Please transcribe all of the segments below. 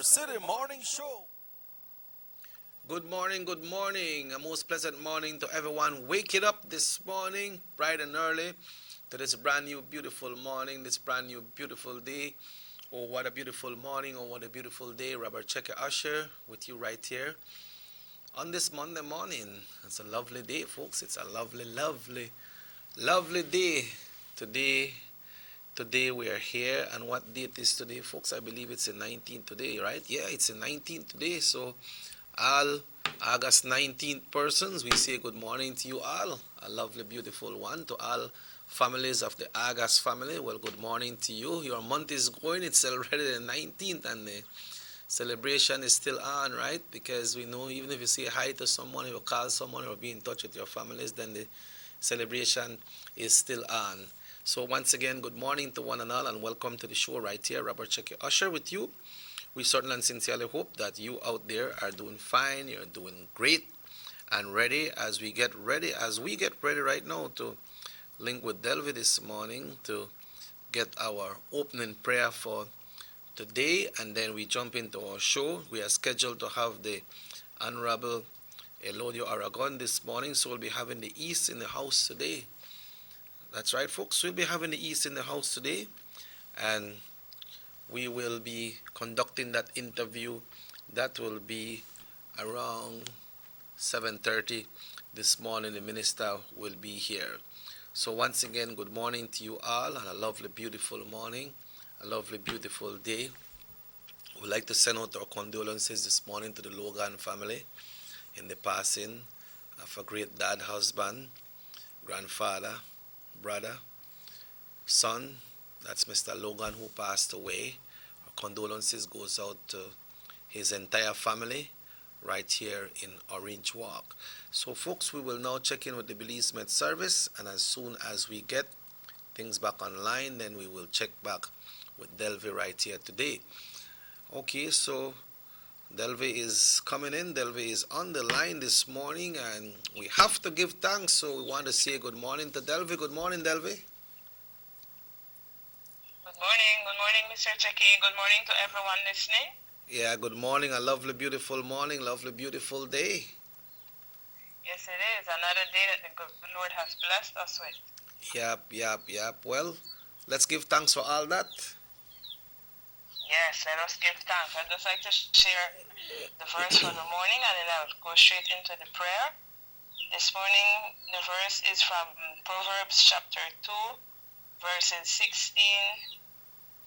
City Morning Show. Good morning, good morning. A most pleasant morning to everyone waking up this morning, bright and early, to this brand new, beautiful morning, this brand new, beautiful day. Oh, what a beautiful morning, oh, what a beautiful day. Robert Checker Usher with you right here on this Monday morning. It's a lovely day, folks. It's a lovely, lovely, lovely day. Today, today we are here, and what date is today, folks? I believe it's the 19th today, right? Yeah, it's the 19th today, so all August 19th persons, we say good morning to you all. A lovely, beautiful one to all families of the August family. Well, good morning to you. Your month is going. It's already the 19th, and the celebration is still on, right? Because we know even if you say hi to someone, you call someone, or be in touch with your families, then the celebration is still on. So once again, good morning to one and all, and welcome to the show right here. Robert Checker Usher with you. We certainly and sincerely hope that you out there are doing fine, you're doing great, and ready as we get ready right now to link with Delvi this morning to get our opening prayer for today, and then we jump into our show. We are scheduled to have the Honorable Elodio Aragon this morning, so we'll be having the East in the house today. That's right, folks. We'll be having the East in the house today, and we will be conducting that interview. That will be around 7:30 this morning. The minister will be here. So once again, good morning to you all, and a lovely, beautiful morning, a lovely, beautiful day. We'd like to send out our condolences this morning to the Logan family in the passing of a great dad, husband, grandfather, brother, son. That's Mr. Logan, who passed away. Our condolences goes out to his entire family right here in Orange Walk. So folks, we will now check in with the Belize Med service, and as soon as we get things back online, then we will check back with Delvi right here today. Okay, so Delvi is coming in. Delvi is on the line this morning, and we have to give thanks, so we want to say good morning to Delvi. Good morning, Delvi. Good morning, Mr. Checky. Good morning to everyone listening. Yeah, good morning. A lovely, beautiful morning, lovely, beautiful day. Yes, it is. Another day that the good Lord has blessed us with. Yep. Well, let's give thanks for all that. Yes, let us give thanks. I'd just like to share the verse for the morning, and then I'll go straight into the prayer. This morning, the verse is from Proverbs chapter 2, verses 16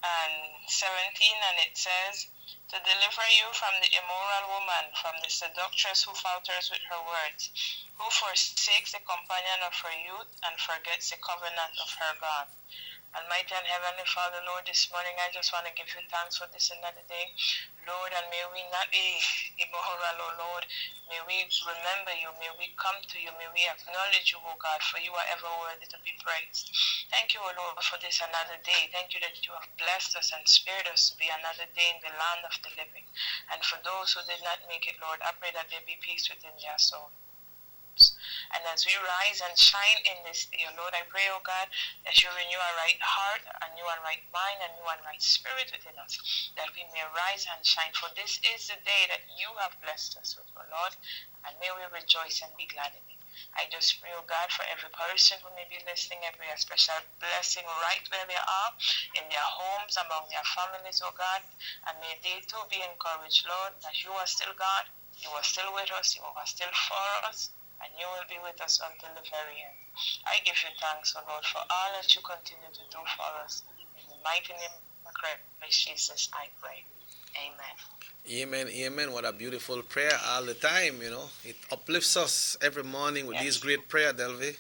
and 17, and it says, "To deliver you from the immoral woman, from the seductress who falters with her words, who forsakes the companion of her youth and forgets the covenant of her God." Almighty and Heavenly Father, Lord, this morning I just want to give you thanks for this another day. Lord, and may we not be immoral, oh Lord. May we remember you. May we come to you. May we acknowledge you, oh God, for you are ever worthy to be praised. Thank you, oh Lord, for this another day. Thank you that you have blessed us and spared us to be another day in the land of the living. And for those who did not make it, Lord, I pray that there be peace within their soul. And as we rise and shine in this day, Lord, I pray, oh God, that you renew a right heart, a new and right mind, a new and right spirit within us, that we may rise and shine. For this is the day that you have blessed us with, oh Lord, and may we rejoice and be glad in it. I just pray, oh God, for every person who may be listening, I pray a special blessing right where they are, in their homes, among their families, oh God, and may they too be encouraged, Lord, that you are still God, you are still with us, you are still for us, and you will be with us until the very end. I give you thanks, O Lord, for all that you continue to do for us. In the mighty name of Christ Jesus, I pray. Amen. Amen. What a beautiful prayer all the time, you know. It uplifts us every morning with these Yes. great prayer, Delvi.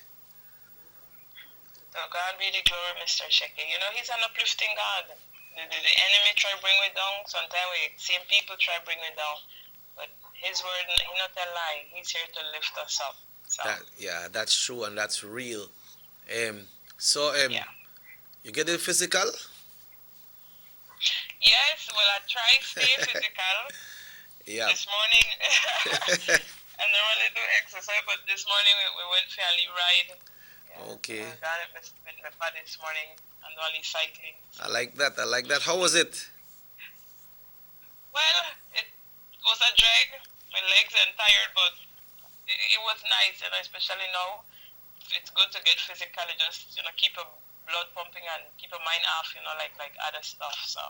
So God be the glory, Mr. Shecky. You know, he's an uplifting God. The enemy try to bring me down. Sometimes same people try to bring me down. But his word, he not a lie. He's here to lift us up. So, That's true and that's real. Yeah. You get it physical? Yes, well, I try to stay physical. Yeah. This morning, I normally do exercise, but this morning we went for a little ride. Yeah, Okay. I got it with my father this morning and only cycling. I like that. How was it? Well, legs and tired, but it was nice, especially now. It's good to get physically, just keep your blood pumping and keep your mind off, like other stuff. So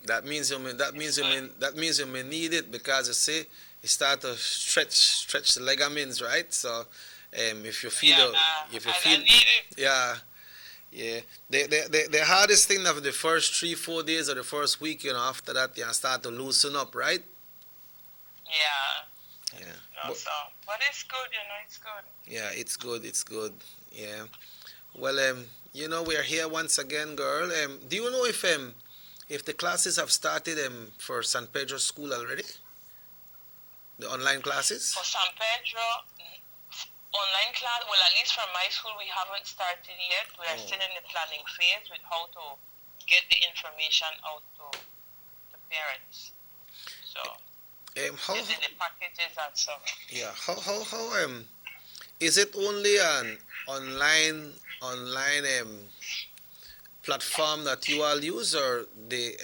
That means you may, it's good. that means you may need it because you see you start to stretch the ligaments, right? So if you feel Yeah, if you I feel need it. yeah. Yeah, the hardest thing of the first 3 4 days or the first week, after that you start to loosen up, right? Yeah. Yeah, No, so but it's good, it's good. yeah, it's good, it's good. Yeah. Well, we are here once again, girl. Do you know if the classes have started for San Pedro School already? The online classes? For San Pedro, online class, well, at least from my school, we haven't started yet. We are still in the planning phase with how to get the information out to the parents. So, How getting the packages and so on. yeah, how is it only an online platform that you all use, or the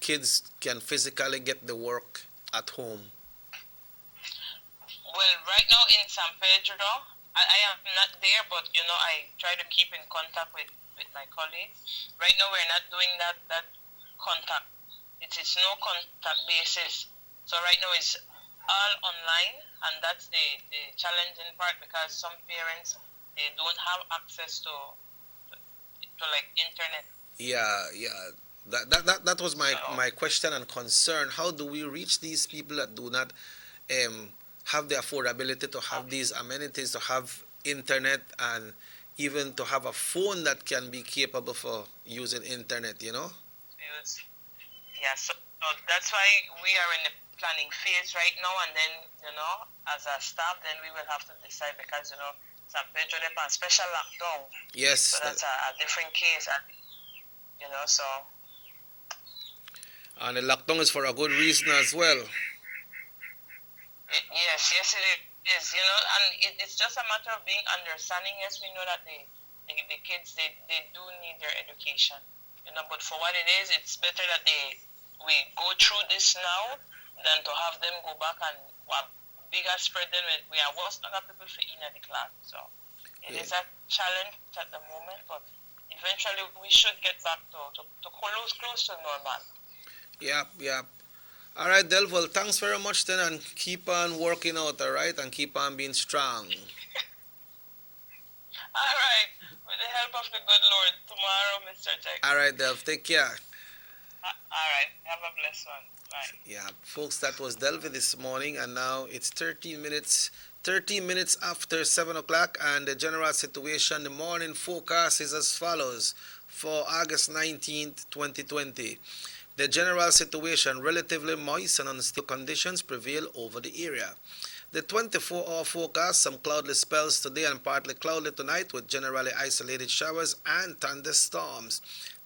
kids can physically get the work at home? Well, right now in San Pedro, I am not there, but I try to keep in contact with my colleagues. Right now, we're not doing that contact. It is no contact basis. So right now it's all online, and that's the challenging part, because some parents, they don't have access to like internet. Yeah, yeah. That was my So my question and concern. How do we reach these people that do not have the affordability to have these amenities, to have internet, and even to have a phone that can be capable for using internet? use yeah. So that's why we are in the planning phase right now, and then as a staff, then we will have to decide, because San Pedro they on special lockdown. Yes. So that's a different case, and so. And the lockdown is for a good reason as well. Yes, it is. And it's just a matter of being understanding. Yes, we know that the kids they do need their education. But for what it is, it's better that we go through this now than to have them go back and bigger spread them. We are worse than people for in the class. So it is a challenge at the moment, but eventually we should get back to close to normal. Yep. All right, Del. Well, thanks very much then, and keep on working out, all right, and keep on being strong. All right. With the help of the good Lord, tomorrow, Mr. Jack. All right, Del. Take care. All right. Have a blessed one. Bye. Yeah, folks, that was Delvi this morning, and now it's 13 minutes after 7 o'clock, and the general situation, the morning forecast is as follows for August 19th, 2020. The general situation, relatively moist and unstable conditions prevail over the area. The 24-hour forecast, some cloudless spells today and partly cloudy tonight with generally isolated showers and thunderstorms.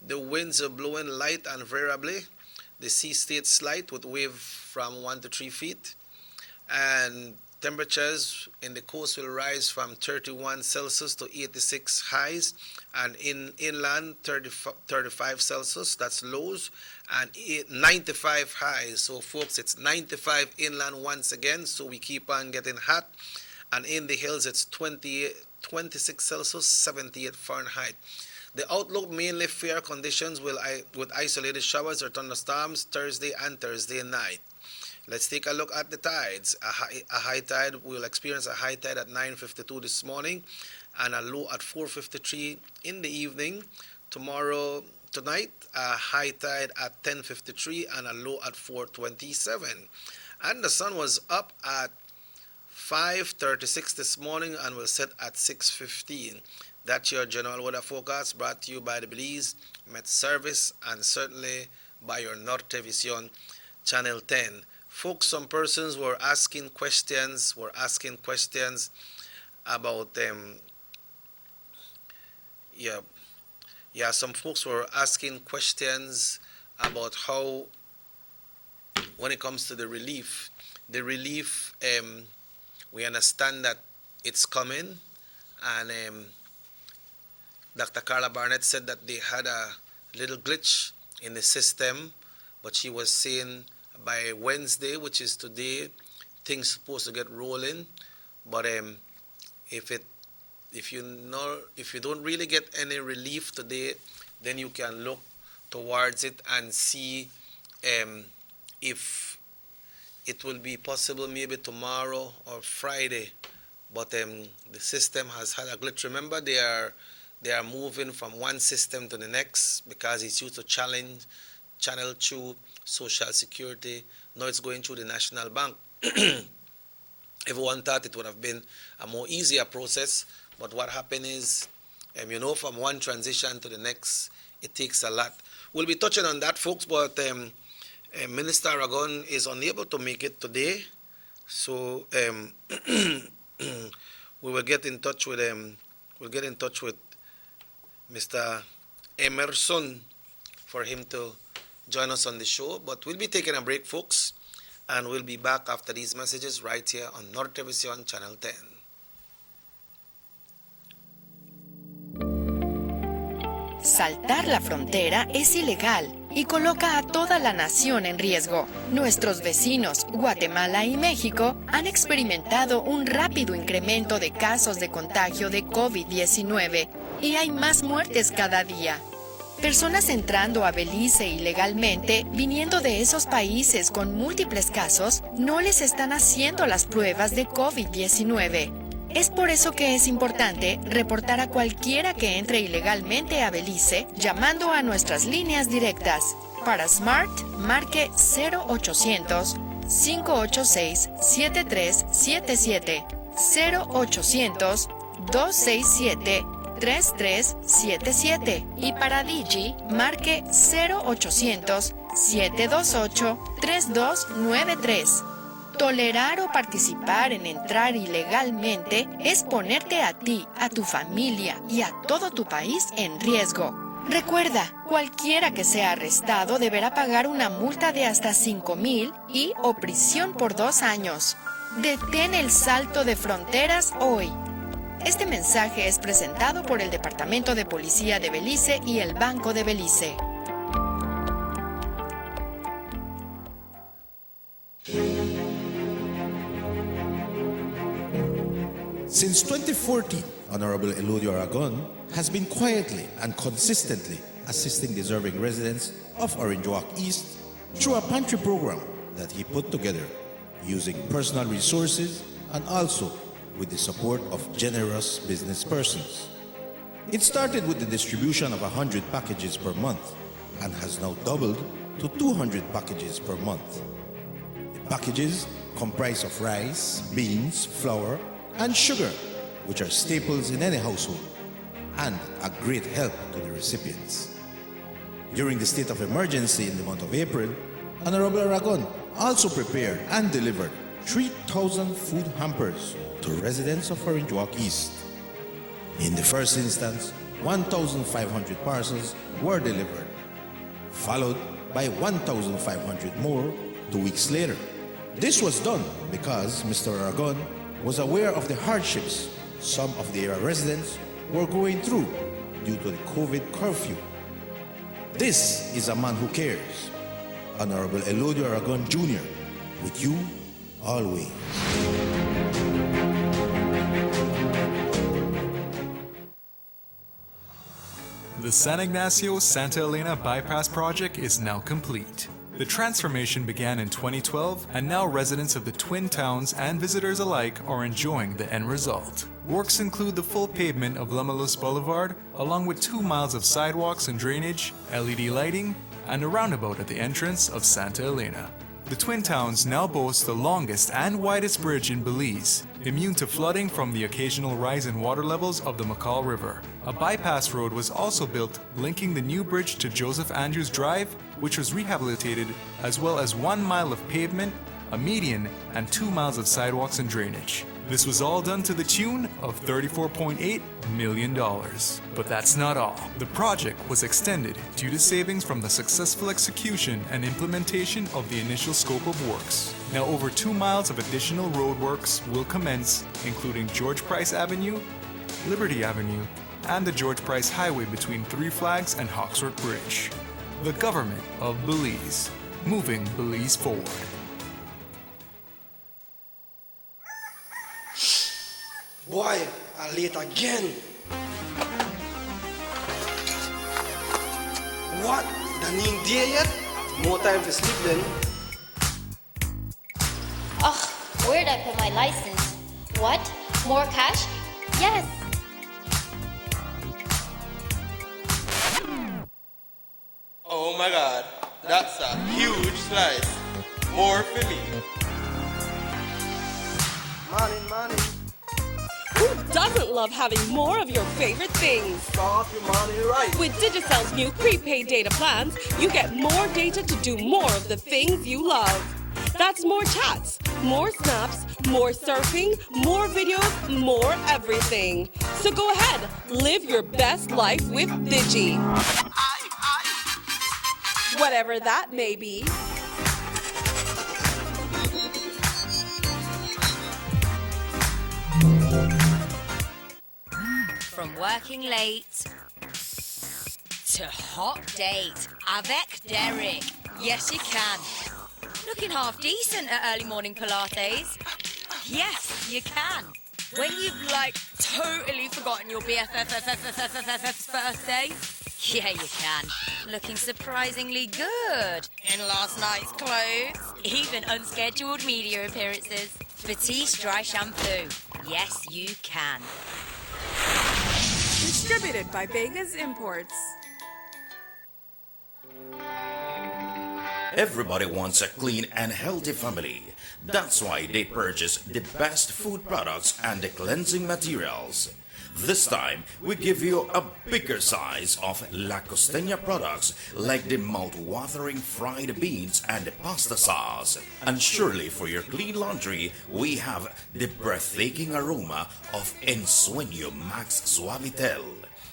The winds are blowing light and variably. The sea stays slight with wave from 1 to 3 feet. And temperatures in the coast will rise from 31 Celsius to 86 highs, and inland 35 Celsius, that's lows, and 95 highs. So folks, it's 95 inland once again, so we keep on getting hot. And in the hills it's 26 Celsius, 78 Fahrenheit. The outlook mainly fair conditions with isolated showers or thunderstorms Thursday and Thursday night. Let's take a look at the tides. A high tide, we'll experience a high tide at 9:52 this morning and a low at 4:53 in the evening. Tonight, a high tide at 10:53 and a low at 4:27. And the sun was up at 5:36 this morning and will set at 6:15. That's your general weather forecast brought to you by the Belize Met Service and certainly by your Nortevision Channel 10. Folks, some persons were asking questions about some folks were asking questions about how, when it comes to the relief, we understand that it's coming, and Dr. Carla Barnett said that they had a little glitch in the system, but she was saying by Wednesday, which is today, things supposed to get rolling. But if you don't really get any relief today, then you can look towards it and see if it will be possible maybe tomorrow or Friday. But the system has had a glitch. Remember, they are moving from one system to the next because it's used to channel through Social Security. Now it's going through the National Bank. Everyone thought it would have been a more easier process, but what happened is, from one transition to the next, it takes a lot. We'll be touching on that, folks, but Minister Aragon is unable to make it today, so we will get in touch with Mr. Emerson for him to join us on the show. But we'll be taking a break, folks, and we'll be back after these messages right here on Nortevisión Channel 10. Saltar la frontera es ilegal y coloca a toda la nación en riesgo. Nuestros vecinos, Guatemala y México, han experimentado un rápido incremento de casos de contagio de COVID-19 y hay más muertes cada día. Personas entrando a Belice ilegalmente, viniendo de esos países con múltiples casos, no les están haciendo las pruebas de COVID-19. Es por eso que es importante reportar a cualquiera que entre ilegalmente a Belice llamando a nuestras líneas directas. Para Smart, marque 0800-586-7377, 0800-267-3377 y para Digi, marque 0800-728-3293. Tolerar o participar en entrar ilegalmente es ponerte a ti, a tu familia y a todo tu país en riesgo. Recuerda, cualquiera que sea arrestado deberá pagar una multa de hasta 5,000 y o prisión por 2 años. Detén el salto de fronteras hoy. Este mensaje es presentado por el Departamento de Policía de Belice y el Banco de Belice. Since 2014, Honorable Eludio Aragon has been quietly and consistently assisting deserving residents of Orange Walk East through a pantry program that he put together using personal resources and also with the support of generous business persons. It started with the distribution of 100 packages per month and has now doubled to 200 packages per month. The packages comprise of rice, beans, flour, and sugar, which are staples in any household, and a great help to the recipients. During the state of emergency in the month of April, Honorable Aragon also prepared and delivered 3,000 food hampers to residents of Orange Walk East. In the first instance, 1,500 parcels were delivered, followed by 1,500 more 2 weeks later. This was done because Mr. Aragon was aware of the hardships some of the area residents were going through due to the COVID curfew. This is a man who cares. Honorable Eludio Aragon Jr., with you always. The San Ignacio-Santa Elena Bypass Project is now complete. The transformation began in 2012, and now residents of the Twin Towns and visitors alike are enjoying the end result. Works include the full pavement of Lamalus Boulevard, along with 2 miles of sidewalks and drainage, LED lighting, and a roundabout at the entrance of Santa Elena. The Twin Towns now boast the longest and widest bridge in Belize, immune to flooding from the occasional rise in water levels of the McCall River. A bypass road was also built linking the new bridge to Joseph Andrews Drive, which was rehabilitated, as well as 1 mile of pavement, a median, and 2 miles of sidewalks and drainage. This was all done to the tune of $34.8 million. But that's not all. The project was extended due to savings from the successful execution and implementation of the initial scope of works. Now over 2 miles of additional roadworks will commence, including George Price Avenue, Liberty Avenue, and the George Price Highway between Three Flags and Hawksworth Bridge. The government of Belize, moving Belize forward. boy, I'm late again. What? Done ain't there yet? More time to sleep then. Ugh, where'd I put my license? What? More cash? Yes. Oh my God, that's a huge slice. More for me. Morning. Who doesn't love having more of your favorite things? Start your money right. With Digicel's new prepaid data plans, you get more data to do more of the things you love. That's more chats, more snaps, more surfing, more videos, more everything. So go ahead, live your best life with Digi. Whatever that may be. From working late to hot date avec Derek. Yes, you can. Looking half decent at early morning Pilates. Yes, you can. When you've totally forgotten your BFF's birthday. Yeah, you can. Looking surprisingly good in last night's clothes. Even unscheduled media appearances. Batiste Dry Shampoo. Yes, you can. Distributed by Vegas Imports. Everybody wants a clean and healthy family. That's why they purchase the best food products and the cleansing materials. This time, we give you a bigger size of La Costeña products like the mouth-watering fried beans and the pasta sauce. And surely for your clean laundry, we have the breathtaking aroma of Ensueño Max Suavitel.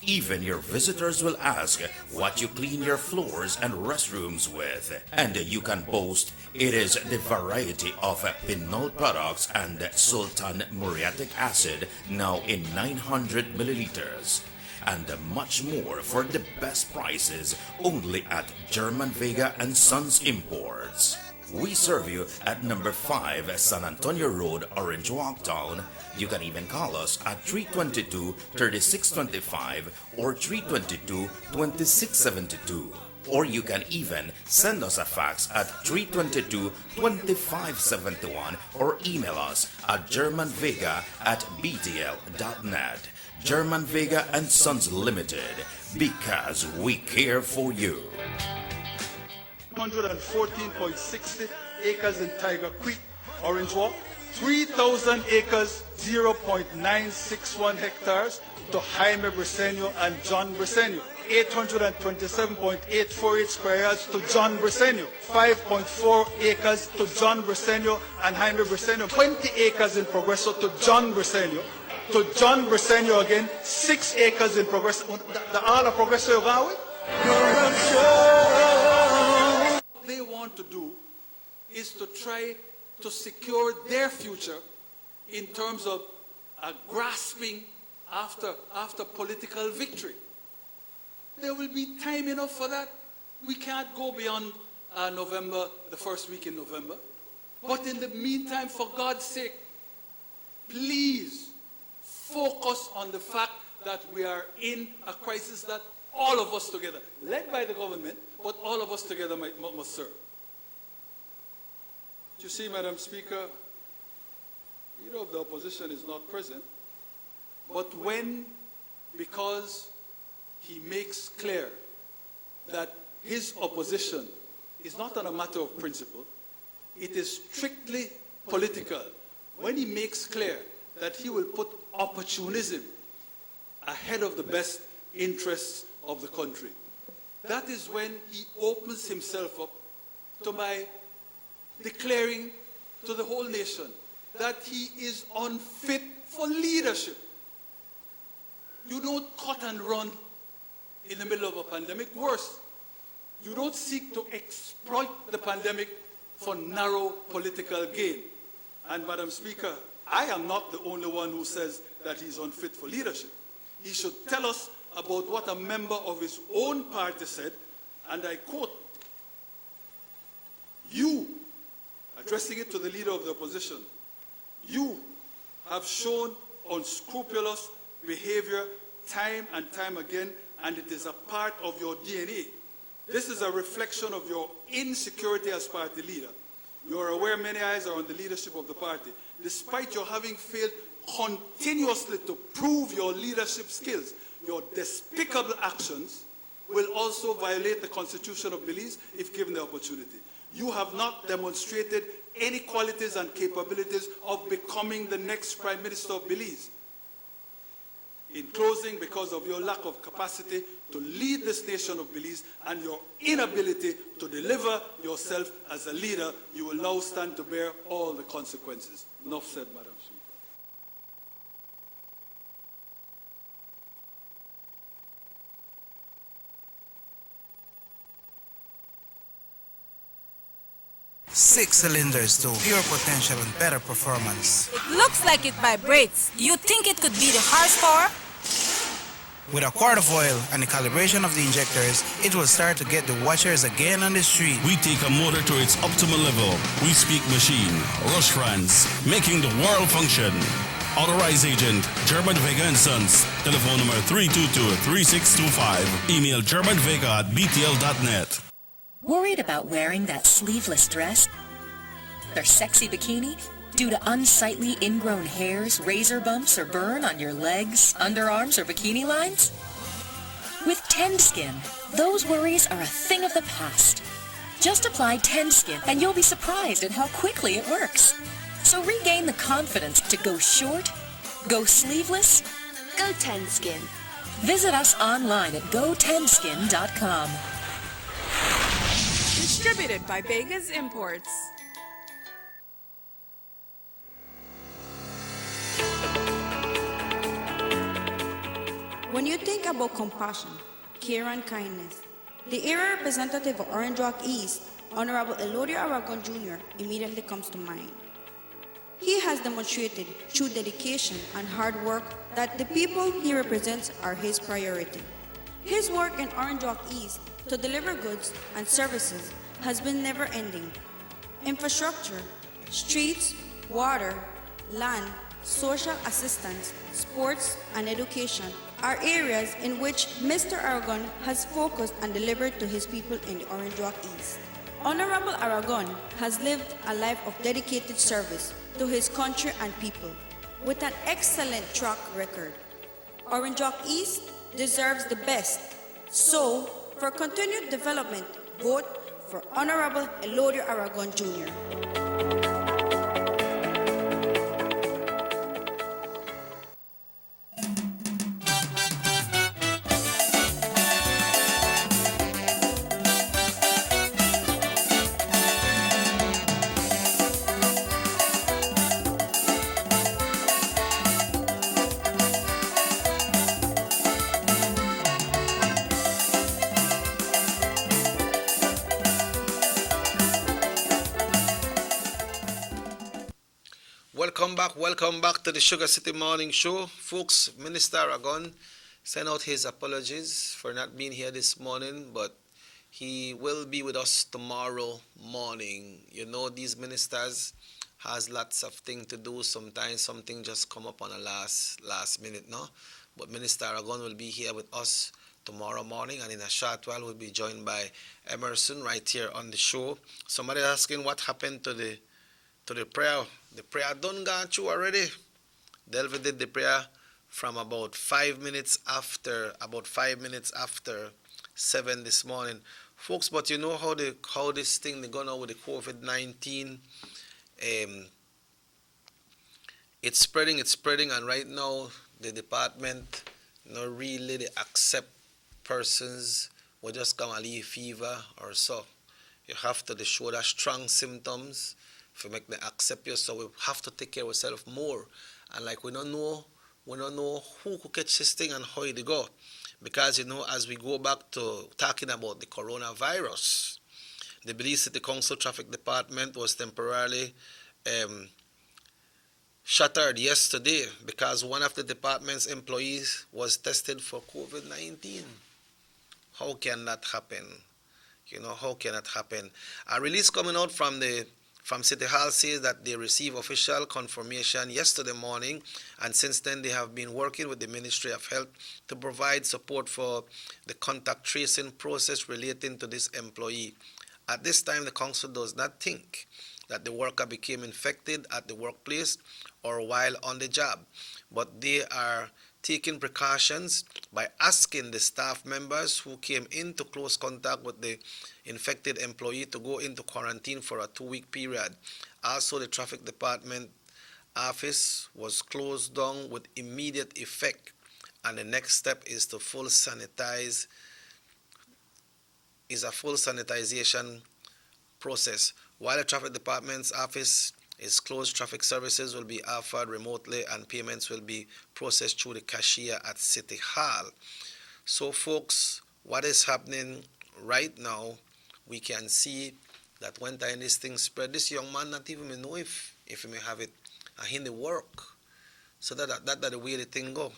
Even your visitors will ask what you clean your floors and restrooms with. And you can boast it is the variety of Pinol products and Sultan muriatic acid now in 900 milliliters. And much more for the best prices only at German Vega and Sons Imports. We serve you at number 5 San Antonio Road, Orange Walk Town. You can even call us at 322-3625 or 322-2672. Or you can even send us a fax at 322-2571 or email us at germanvega@btl.net. German Vega and Sons Limited, because we care for you. 114.60 acres in Tiger Creek, Orange Walk, 3,000 acres, 0.961 hectares to Jaime Briceño and John Briceño, 827.848 square yards to John Briceño, 5.4 acres to John Briceño and Jaime Briceño, 20 acres in Progreso to John Briceño, to John Briceño again, 6 acres in Progreso. The all of Progreso you go with? They want to do is to try to secure their future in terms of grasping after political victory. There will be time enough for that. We can't go beyond November, the first week in November. But in the meantime, for God's sake, please focus on the fact that we are in a crisis that all of us together, led by the government, but all of us together must serve. You see, Madam Speaker, leader of the opposition is not present, but because he makes clear that his opposition is not on a matter of principle, it is strictly political. When he makes clear that he will put opportunism ahead of the best interests of the country, that is when he opens himself up to my declaring to the whole nation that he is unfit for leadership. You don't cut and run in the middle of a pandemic. Worse, you don't seek to exploit the pandemic for narrow political gain. And Madam Speaker, I am not the only one who says that he's unfit for leadership. He should tell us about what a member of his own party said, and I quote, "You," addressing it to the leader of the opposition, "you have shown unscrupulous behavior time and time again, and it is a part of your DNA. This is a reflection of your insecurity as party leader. You are aware many eyes are on the leadership of the party. Despite your having failed continuously to prove your leadership skills, your despicable actions will also violate the Constitution of Belize if given the opportunity. You have not demonstrated any qualities and capabilities of becoming the next Prime Minister of Belize. In closing, because of your lack of capacity to lead this nation of Belize and your inability to deliver yourself as a leader, you will now stand to bear all the consequences. Enough said, Madam Speaker. Six cylinders to pure potential and better performance. It looks like it vibrates. You think it could be the horsepower? With a quart of oil and the calibration of the injectors, it will start to get the watchers again on the street. We take a motor to its optimal level. We speak machine, Rush France, making the world function. Authorized agent, German Vega & Sons. Telephone number 322-3625. Email germanvega@btl.net. Worried about wearing that sleeveless dress or sexy bikini due to unsightly ingrown hairs, razor bumps, or burn on your legs, underarms, or bikini lines? With TendSkin, those worries are a thing of the past. Just apply TendSkin and you'll be surprised at how quickly it works. So regain the confidence to go short, go sleeveless, go TendSkin. Visit us online at GoTendSkin.com. Distributed by Vegas Imports. When you think about compassion, care and kindness, the area representative of Orange Walk East, Honorable Elodio Aragon Jr., immediately comes to mind. He has demonstrated through dedication and hard work that the people he represents are his priority. His work in Orange Walk East to deliver goods and services has been never-ending. Infrastructure, streets, water, land, social assistance, sports, and education are areas in which Mr. Aragon has focused and delivered to his people in the Orange Walk East. Honorable Aragon has lived a life of dedicated service to his country and people with an excellent track record. Orange Walk East deserves the best. So, for continued development, vote for Honorable Elodio Aragon Jr. Welcome back to the Sugar City Morning Show. Folks, Minister Aragon sent out his apologies for not being here this morning, but he will be with us tomorrow morning. You know, these ministers has lots of things to do. Sometimes something just come up on a last minute, no? But Minister Aragon will be here with us tomorrow morning, and in a short while we'll be joined by Emerson right here on the show. Somebody asking what happened to the prayer. The prayer done gone through already. Delva did the prayer from about 5 minutes after 7 this morning. Folks, but you know how this thing they going on with the COVID-19, it's spreading, and right now the department not really they accept persons who just come and leave fever or so. You have to show that strong symptoms to make them accept you, so we have to take care of ourselves more. And like we don't know who could catch this thing and how it go. Because, you know, as we go back to talking about the coronavirus, the Belize City Council Traffic Department was temporarily shuttered yesterday because one of the department's employees was tested for COVID-19. How can that happen? You know, how can that happen? A release coming out from the from City Hall says that they received official confirmation yesterday morning, and since then they have been working with the Ministry of Health to provide support for the contact tracing process relating to this employee. At this time, the council does not think that the worker became infected at the workplace or while on the job, but they are taking precautions by asking the staff members who came into close contact with the infected employee to go into quarantine for a 2-week period. Also, the traffic department office was closed down with immediate effect, and the next step is to full sanitization process. While the traffic department's office is closed, traffic services will be offered remotely and payments will be processed through the cashier at City Hall. So folks, what is happening right now, we can see that when time this thing spread, this young man not even know if he may have it, and he in the work. So that the way the thing go.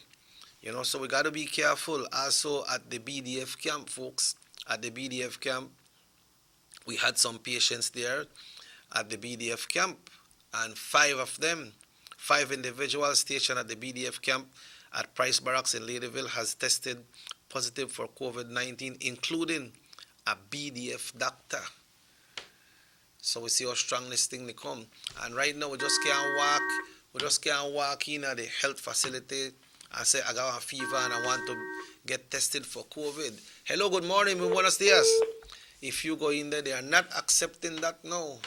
You know, so we got to be careful. Also at the BDF camp, folks, at the BDF camp, we had some patients there at the BDF camp, and 5 individuals stationed at the BDF camp at Price Barracks in Ladyville has tested positive for COVID-19, including a BDF doctor. So we see how strong this thing they come. And right now we just can't walk in at the health facility and say I got a fever and I want to get tested for COVID. Hello, good morning, muy buenos días. If you go in there, they are not accepting that now.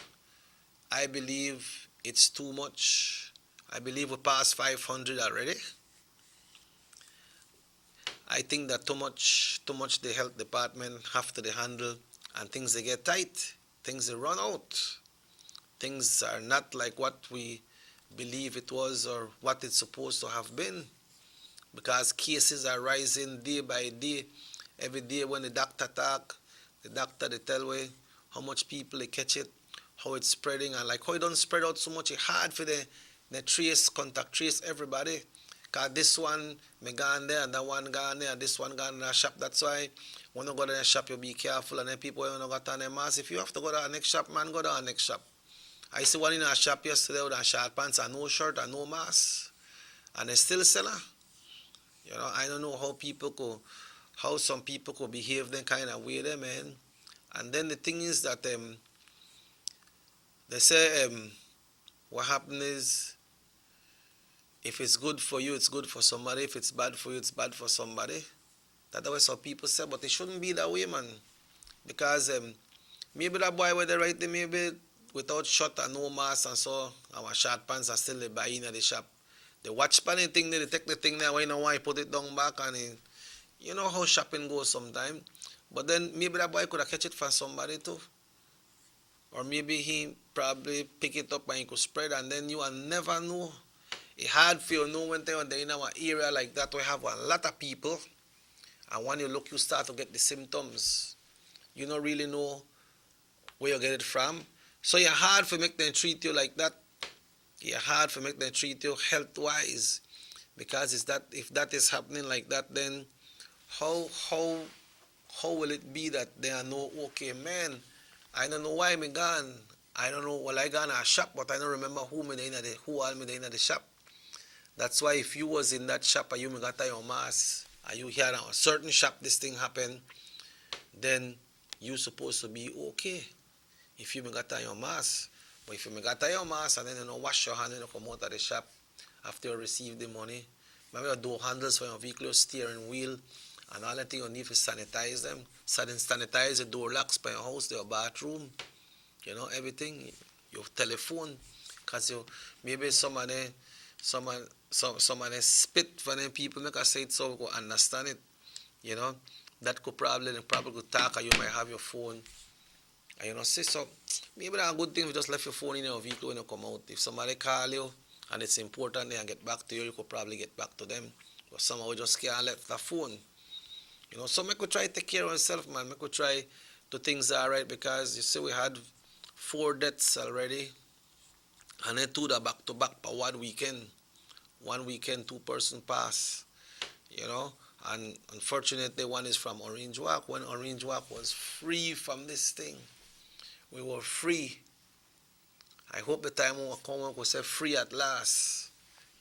I believe it's too much. I believe we passed 500 already. I think that too much the health department have to handle, and things they get tight. Things they run out. Things are not like what we believe it was or what it's supposed to have been, because cases are rising day by day. Every day when the doctor talk, the doctor they tell way how much people they catch it, how it's spreading, and like how it don't spread out so much. It's hard for the contact trace everybody. Cause this one may gone there and that one gone there and this one gone in the shop. That's why when you go to the shop, you be careful, and then people when you got on their mask. If you have to go to the next shop, man, go to the next shop. I see one in a shop yesterday with a short pants and no shirt and no mask, and they still sell her. You know, I don't know how some people could behave that kind of way there, man. And then the thing is that they say what happens is, if it's good for you, it's good for somebody. If it's bad for you, it's bad for somebody. That's what some people say, but it shouldn't be that way, man. Because maybe that boy where they right there, maybe without shirt and no mask and so, our short pants are still they buy in at the shop. They watch panny thing, they take the thing there, why you know why put it down back, and you know how shopping goes sometimes. But then maybe that boy could have catch it from somebody too. Or maybe he probably pick it up and he could spread, and then you will never know. It's hard for you to know when they're in our area like that. We have a lot of people, and when you look, you start to get the symptoms. You don't really know where you get it from. So it's hard for make them treat you like that. It's hard for make them treat you health-wise, because if that is happening like that, then how will it be that they are no okay, man? I don't know why me gone. I don't know. Well, I gone a shop, but I don't remember who all me in the shop. That's why if you was in that shop and you got your mask, and you hear a certain shop this thing happen, then you supposed to be okay if you got your mask. But if you got your mask and then you don't wash your hand and you come out of the shop after you receive the money, maybe your door handles for your vehicle, your steering wheel, and all that thing you need to sanitize them. Sanitize the door locks by your house, your bathroom, you know, everything, your telephone, because maybe somebody spit for them people, make us say it so we could understand it, you know. That could probably talk, or you might have your phone, and you know, say so. Maybe that's a good thing if you just left your phone in your vehicle when you come out. If somebody call you and it's important they can get back to you, you could probably get back to them. But somehow just can't let the phone. You know, so we could try to take care of ourselves, man. We could try to things all right, because you see we had 4 deaths already, and then 2 that back to back for 1 weekend. 1 weekend, 2 person pass, you know. And unfortunately, one is from Orange Walk. When Orange Walk was free from this thing, we were free. I hope the time will come when we say free at last.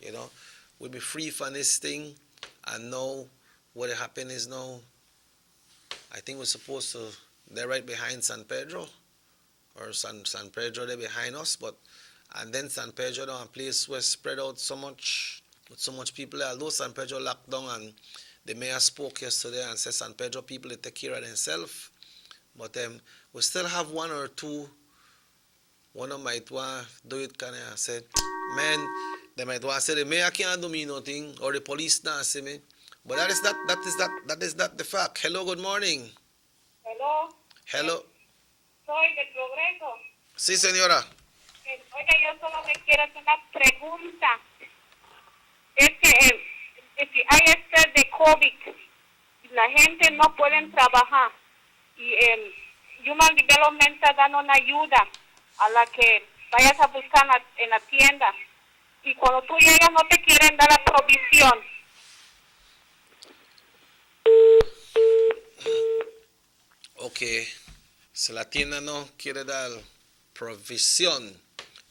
You know, we'll be free from this thing. And now, what happened is now, I think we're supposed to, they're right behind San Pedro. Or San Pedro, they're behind us. And then San Pedro, a place where spread out so much, with so much people. Although San Pedro locked down, and the mayor spoke yesterday and said San Pedro people, they take care of themselves. But we still have one or two. One of might want to do it, kind of said, man, they might want to say the mayor can't do me nothing, or the police not see me. But that is not the fact. Hello, good morning. Hello. Hello. Soy del Progreso. Sí, señora. Oiga, yo solo me quiero hacer una pregunta. Es que si hay de COVID, la gente no puede trabajar. Y Human Development está dando una ayuda a la que vayas a buscar en la tienda. Y cuando tú llegas no te quieren dar la provisión. Ok. Si la tienda no quiere dar provisión,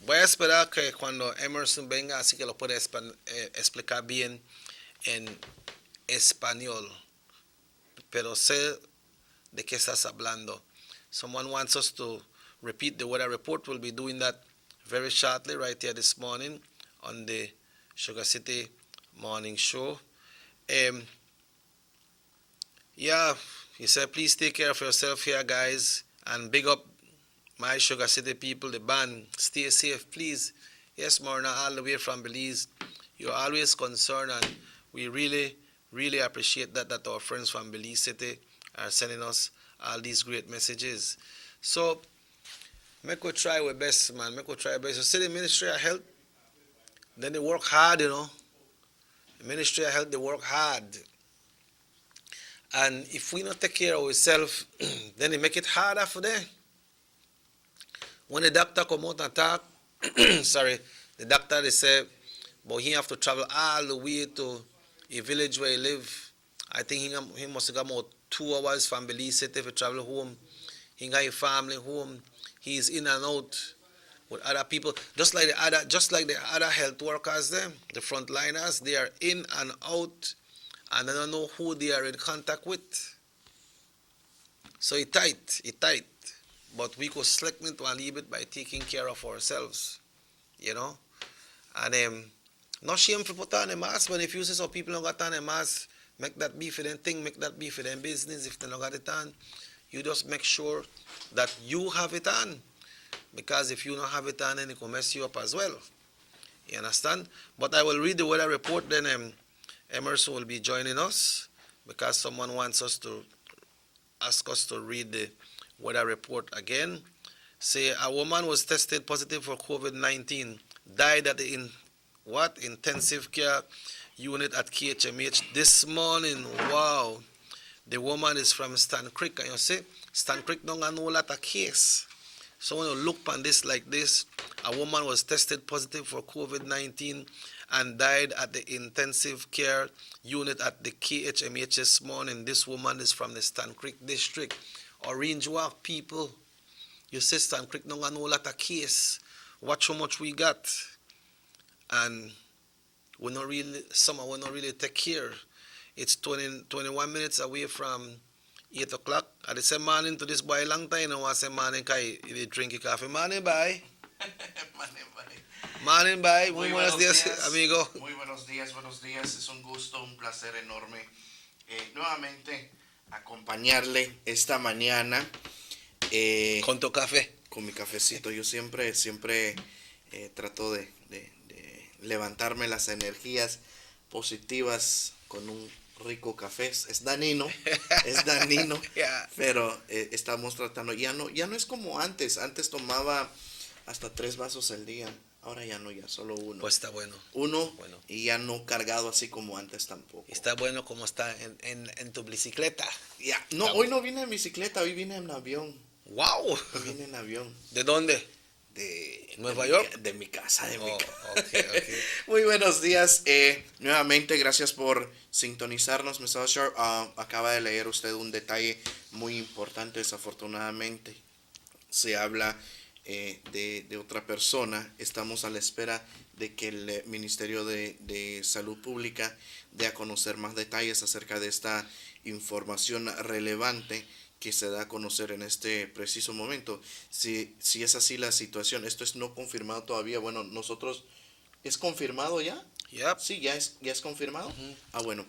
voy a esperar que cuando Emerson venga, así que lo pueda explicar bien en español. Pero sé de qué estás hablando. Someone wants us to repeat the weather report. We'll be doing that very shortly right here this morning on the Sugar City Morning Show. Yeah, he said, please take care of yourself here, guys, and big up my Sugar City people, the band. Stay safe, please. Yes, Morna, all the way from Belize. You're always concerned, and we really, really appreciate that our friends from Belize City are sending us all these great messages. So, make we try our best, man. Make we try our best. You see the Ministry of Health, then they work hard, you know. The Ministry of Health, they work hard. And if we not take care of ourselves, then they make it harder for them. When the doctor come out and talk, the doctor, they say, but he have to travel all the way to a village where he live. I think he must have got about 2 hours from Belize City to travel home. He got a family home. He's in and out with other people, just like the other health workers, them, the frontliners. They are in and out, and they don't know who they are in contact with. So it's tight. But we could select it and leave it by taking care of ourselves, you know. And not shameful to put on a mask, but if you see some people don't got on a mask, make that be for them thing, make that be for them business. If they don't got it on, you just make sure that you have it on. Because if you don't have it on, then it will mess you up as well. You understand? But I will read the weather report, then Emerson will be joining us, because someone wants us to ask us to read the weather report again. Say a woman was tested positive for COVID-19, died at the intensive care unit at KHMH this morning. Wow. The woman is from Stan Creek, and you see, Stan Creek don't have no lot of case. So when you look on this like this, a woman was tested positive for COVID-19 and died at the intensive care unit at the KHMH this morning. This woman is from the Stan Creek district. Orange Walk people, you see Stan Creek don't have no lot of case. Watch how much we got. And we not really take care. It's 21 minutes away from 8 o'clock. At the same morning to this boy long time, I want to say morning, he drink coffee. Morning, bye. Morning, bye. Muy buenos días, amigo. Muy buenos días. Es un gusto, un placer enorme nuevamente acompañarle esta mañana. Con tu café. Con mi cafecito. Yo siempre trato de levantarme las energías positivas con un rico café. Es danino, yeah. Pero estamos tratando, ya no es como antes tomaba hasta 3 vasos al día, ahora ya no, ya solo uno. Pues está bueno. Bueno. Y ya no cargado así como antes tampoco. Está bueno como está en tu bicicleta. Ya, no, hoy no vine en bicicleta, hoy vine en avión. Wow. Vine en avión. ¿De dónde? De Nueva York. De mi casa, Okay. Muy buenos días. Nuevamente, gracias por sintonizarnos, Mr. Usher. Acaba de leer usted un detalle muy importante. Desafortunadamente, se habla de otra persona. Estamos a la espera de que el Ministerio de Salud Pública dé a conocer más detalles acerca de esta información relevante que se da a conocer en este preciso momento. Si es así la situación, esto es no confirmado todavía. Bueno, nosotros, ¿es confirmado ya? Yep. Sí, ya es confirmado. Bueno,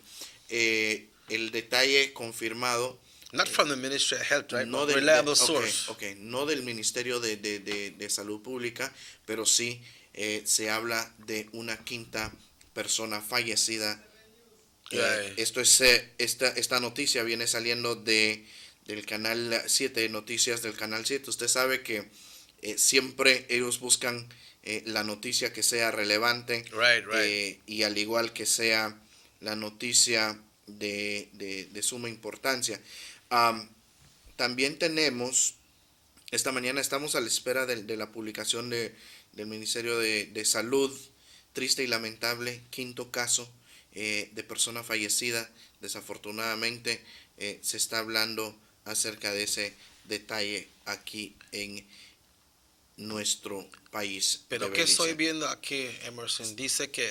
el detalle confirmado. Not from the Ministry of Health, right? No Reliable source. No del Ministerio de Salud Pública, pero sí se habla de una quinta persona fallecida. Esto es esta noticia viene saliendo del canal 7, noticias del canal 7. Usted sabe que siempre ellos buscan la noticia que sea relevante, y al igual que sea la noticia de suma importancia. También tenemos, esta mañana estamos a la espera de la publicación del Ministerio de Salud, triste y lamentable, quinto caso de persona fallecida. Desafortunadamente se está hablando acerca de ese detalle aquí en nuestro país. Pero ¿qué estoy viendo aquí, Emerson? Dice que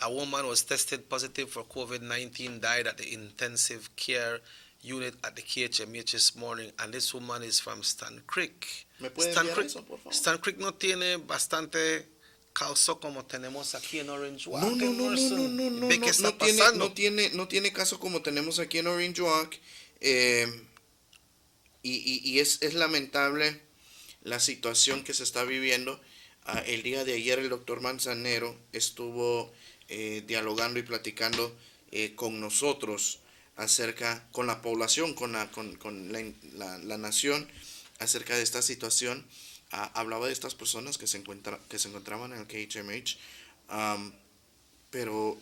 a woman was tested positive for COVID-19, died at the intensive care unit at the KHMH this morning, and this woman is from Stan Creek. ¿Me puede Stan enviar Creek, eso, por favor? Stan Creek no tiene bastante caso como tenemos aquí en Orange Walk. No ¿Ve qué está pasando? No tiene caso como tenemos aquí en Orange Walk. Y es lamentable la situación que se está viviendo. El día de ayer el doctor Manzanero estuvo dialogando y platicando con nosotros con la población, con la nación, acerca de esta situación. Hablaba de estas personas que se encontraban en el KHMH, pero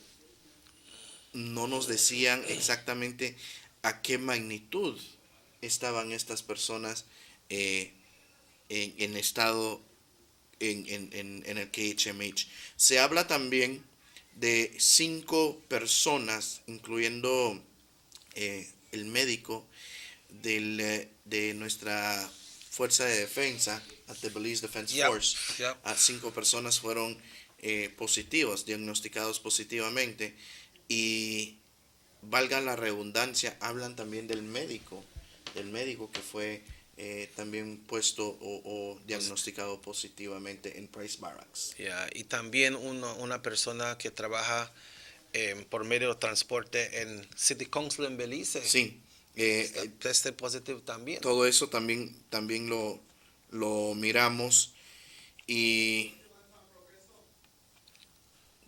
no nos decían exactamente a qué magnitud estaban estas personas en estado en el KHMH. Se habla también de 5 personas, incluyendo el médico de nuestra fuerza de defensa, the Belize Defense Force. 5 personas fueron positivos, diagnosticados positivamente, y valga la redundancia, hablan también del médico que fue también puesto o diagnosticado positivamente en Price Barracks. Y también una persona que trabaja por medio de transporte en City Council en Belice. Sí. Tested positive también. Todo eso también lo miramos. Y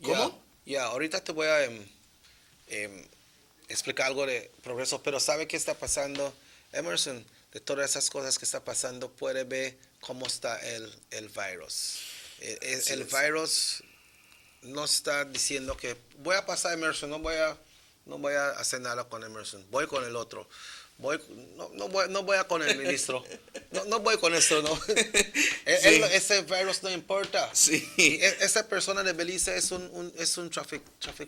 ¿cómo? Ahorita te voy a explicar algo de progreso, pero ¿sabe qué está pasando, Emerson? De todas esas cosas que está pasando, puede ver cómo está el virus. El virus no está diciendo que voy a pasar Emerson, no voy a hacer nada con Emerson, voy con el otro. No voy a con el ministro. No voy con esto, no. Ese virus no importa. Sí. Esa persona de Belice es un traffic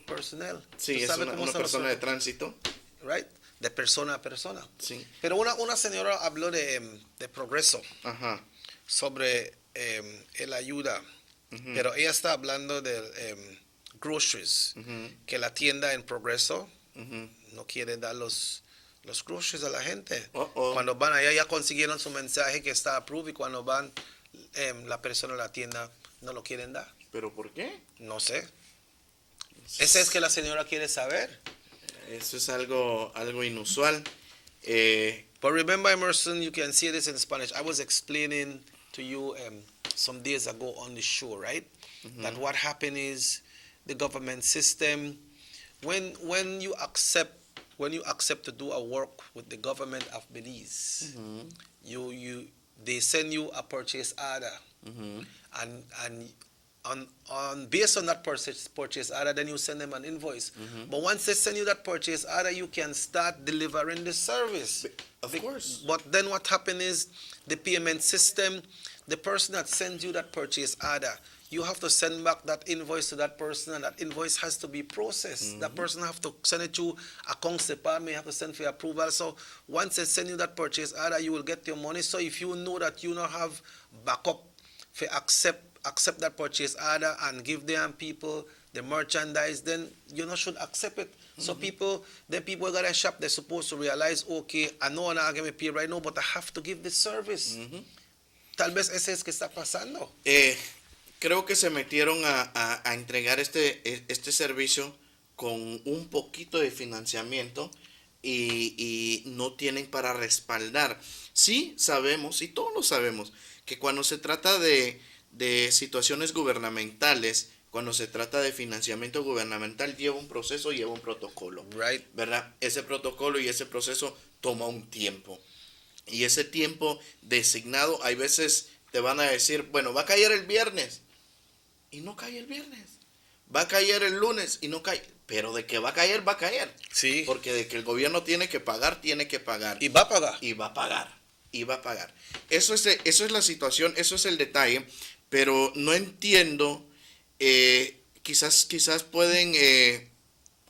personnel. Sí, es una persona de tránsito. Right? De persona a persona. Sí. Pero una señora habló de progreso. Ajá. Sobre la ayuda. Pero ella está hablando de groceries. Que la tienda en progreso no quiere dar los groceries a la gente. Cuando van allá ya consiguieron su mensaje que está approved, y cuando van la persona a la tienda no lo quieren dar. ¿Pero por qué? No sé. Ese es que la señora quiere saber. Eso es algo inusual. But remember, Emerson, you can see this in Spanish. I was explaining to you some days ago on the show, right? That what happened is the government system, when you accept to do a work with the government of Belize, they send you a purchase order, and on based on that purchase order, then you send them an invoice. But once they send you that purchase order, you can start delivering the service. Of course. But then what happened is the payment system, the person that sends you that purchase order, you have to send back that invoice to that person, and that invoice has to be processed. That person have to send it to accounts department, have to send for approval. So once they send you that purchase order, you will get your money. So if you know that you don't have backup if accept that purchase order and give them people the merchandise, then you know should accept it. So people got a shop, they're supposed to realize, okay, I know I'm not going to pay right now, but I have to give this service. Tal vez ese es que está pasando. Creo que se metieron a entregar este servicio con un poquito de financiamiento y no tienen para respaldar. Sí sabemos, y todos lo sabemos, que cuando se trata de situaciones gubernamentales, cuando se trata de financiamiento gubernamental, lleva un proceso, lleva un protocolo. Right. ¿Verdad? Ese protocolo y ese proceso toma un tiempo. Y ese tiempo designado, hay veces te van a decir, bueno, va a caer el viernes. Y no cae el viernes. Va a caer el lunes y no cae. Pero de que va a caer, va a caer. Sí. Porque de que el gobierno tiene que pagar, tiene que pagar. Y va a pagar. Y va a pagar. Y va a pagar. Eso es la situación, eso es el detalle. Pero no entiendo. Quizás pueden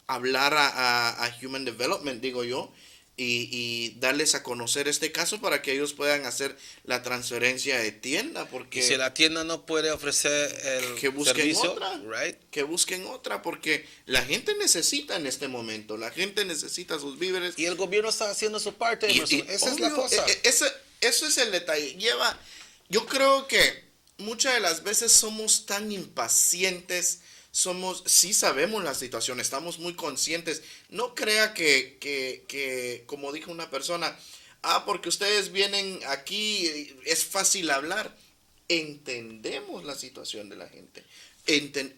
hablar a Human Development, digo yo, y darles a conocer este caso para que ellos puedan hacer la transferencia de tienda, porque y si la tienda no puede ofrecer el que busquen servicio, otra, right? Que busquen otra, porque la gente necesita en este momento, la gente necesita sus víveres. Y el gobierno está haciendo su parte, esa es la cosa. Eso es el detalle. Yo creo que muchas de las veces somos tan impacientes, sí sabemos la situación, estamos muy conscientes. No crea que como dijo una persona, porque ustedes vienen aquí, es fácil hablar. Entendemos la situación de la gente,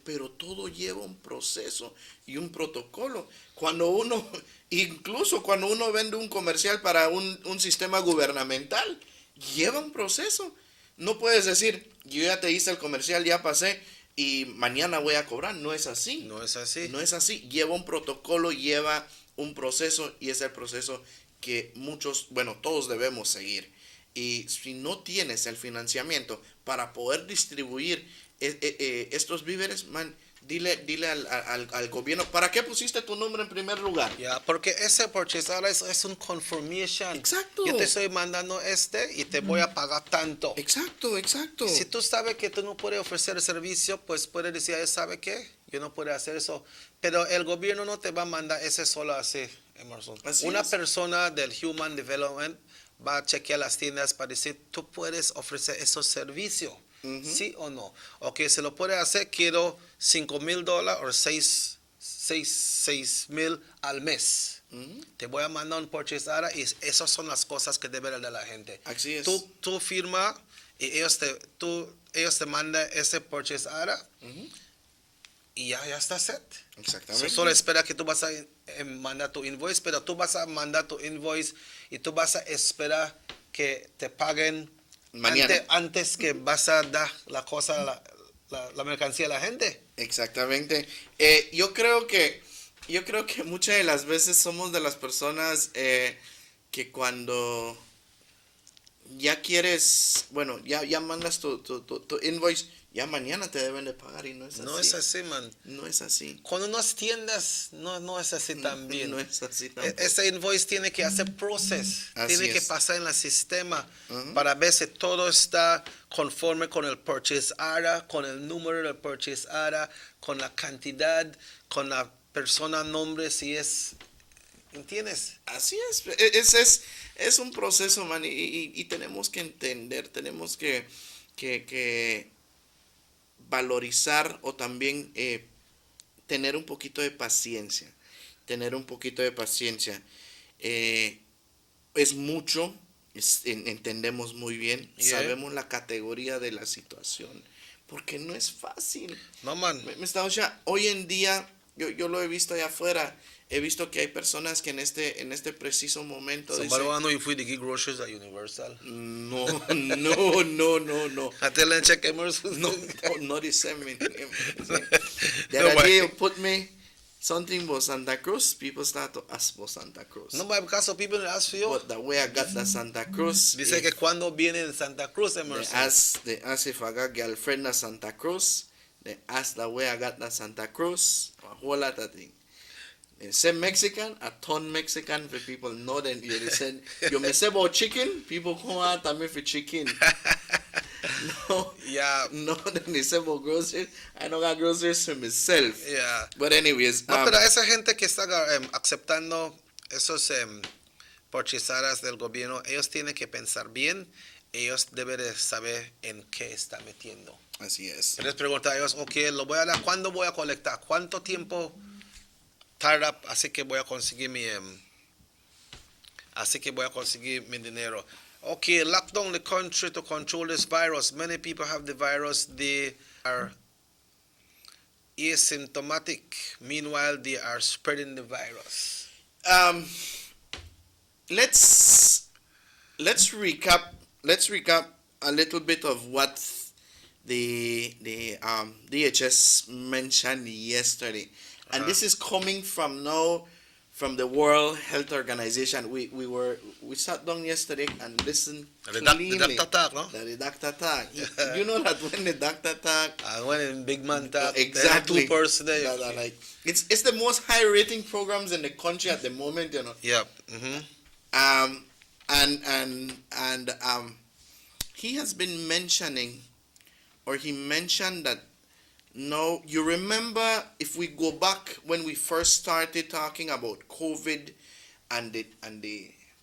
pero todo lleva un proceso y un protocolo. Incluso cuando uno vende un comercial para un sistema gubernamental, lleva un proceso. No puedes decir, yo ya te hice el comercial, ya pasé y mañana voy a cobrar. No es así. No es así. No es así. Lleva un protocolo, lleva un proceso y es el proceso que todos debemos seguir. Y si no tienes el financiamiento para poder distribuir estos víveres, dile al gobierno, ¿para qué pusiste tu nombre en primer lugar? Ya, porque ese purchase ahora es un confirmation. Exacto. Yo te estoy mandando y te voy a pagar tanto. Exacto. Si tú sabes que tú no puedes ofrecer el servicio, pues puedes decir, ¿sabe qué? Yo no puedo hacer eso. Pero el gobierno no te va a mandar ese solo así, Emerson. Una persona del Human Development va a chequear las tiendas para decir, tú puedes ofrecer esos servicios. ¿Sí o no? Ok, se lo puede hacer, quiero $5,000 o $6,000 al mes. Te voy a mandar un purchase order y esas son las cosas que debe de la gente. Así es. Tú firma y ellos te mandan ese purchase order y ya está set. Exactamente. Solo espera que tú vas a mandar tu invoice, pero tú vas a mandar tu invoice y tú vas a esperar que te paguen mañana. Antes que vas a dar la mercancía a la gente. Exactamente. Yo creo que muchas de las veces somos de las personas que cuando ya quieres, ya mandas tu invoice, ya mañana te deben de pagar y no es así. No es así, man. No es así. Cuando unas tiendas, no es así también. No es así también. Ese invoice tiene que hacer process. Tiene que pasar en el sistema para ver si todo está conforme con el purchase order, con el número del purchase order, con la cantidad, con la persona, nombre, si es... ¿Entiendes? Así es. Es un proceso, man, y tenemos que entender, tenemos que valorizar o también tener un poquito de paciencia. Es mucho, entendemos muy bien, sabemos la categoría de la situación, porque no es fácil. No, man. Hoy en día, yo lo he visto allá afuera. He visto que hay personas que en este preciso momento dicen... ¿y fui de groceries a Universal? No. ¿A te le check Emerson? No dice me. The other day you put me something about Santa Cruz, people start to ask about Santa Cruz. No, because people ask for you. But the way I got the Santa Cruz... Dice que cuando viene en Santa Cruz, Emerson. They ask if I got girlfriend at Santa Cruz. They ask the way I got the Santa Cruz. A whole lot of things. Say Mexican, a ton Mexican for people know that they say, yo me sé about chicken, people come out también for chicken. No. Yeah. No, then they say about groceries. I don't got groceries for myself. Yeah. But anyways. No, pero esa gente que está aceptando esos purchasadas del gobierno, ellos tienen que pensar bien, ellos deben de saber en qué está metiendo. Así es. Les pregunta a ellos, ok, lo voy a dar, ¿cuándo voy a colectar? ¿Cuánto tiempo tarda? Así que voy a conseguir mi dinero. Okay, lock down the country to control this virus. Many people have the virus. They are asymptomatic. Meanwhile, they are spreading the virus. Let's recap. Let's recap a little bit of what the DHS mentioned yesterday, and this is coming from the World Health Organization. We sat down yesterday and listened cleanly. The doctor talk, no? The doctor talk. You know that when the doctor talk, when big man talk, exactly. 2 person there. Like it's the most high rating programs in the country at the moment. You know. Yep. And he has been mentioning, or he mentioned that. No, you remember if we go back when we first started talking about COVID and the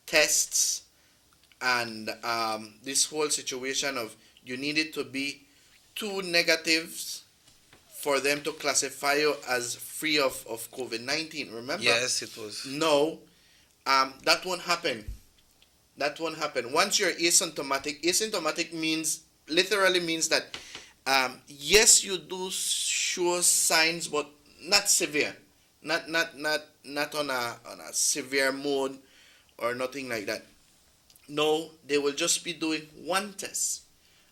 tests and this whole situation of you needed to be 2 negatives for them to classify you as free of COVID-19. Remember? Yes, it was. No, that won't happen. That won't happen. Once you're asymptomatic literally means that yes, you do show signs, but not severe, not on a severe mode or nothing like that. No, they will just be doing 1 test,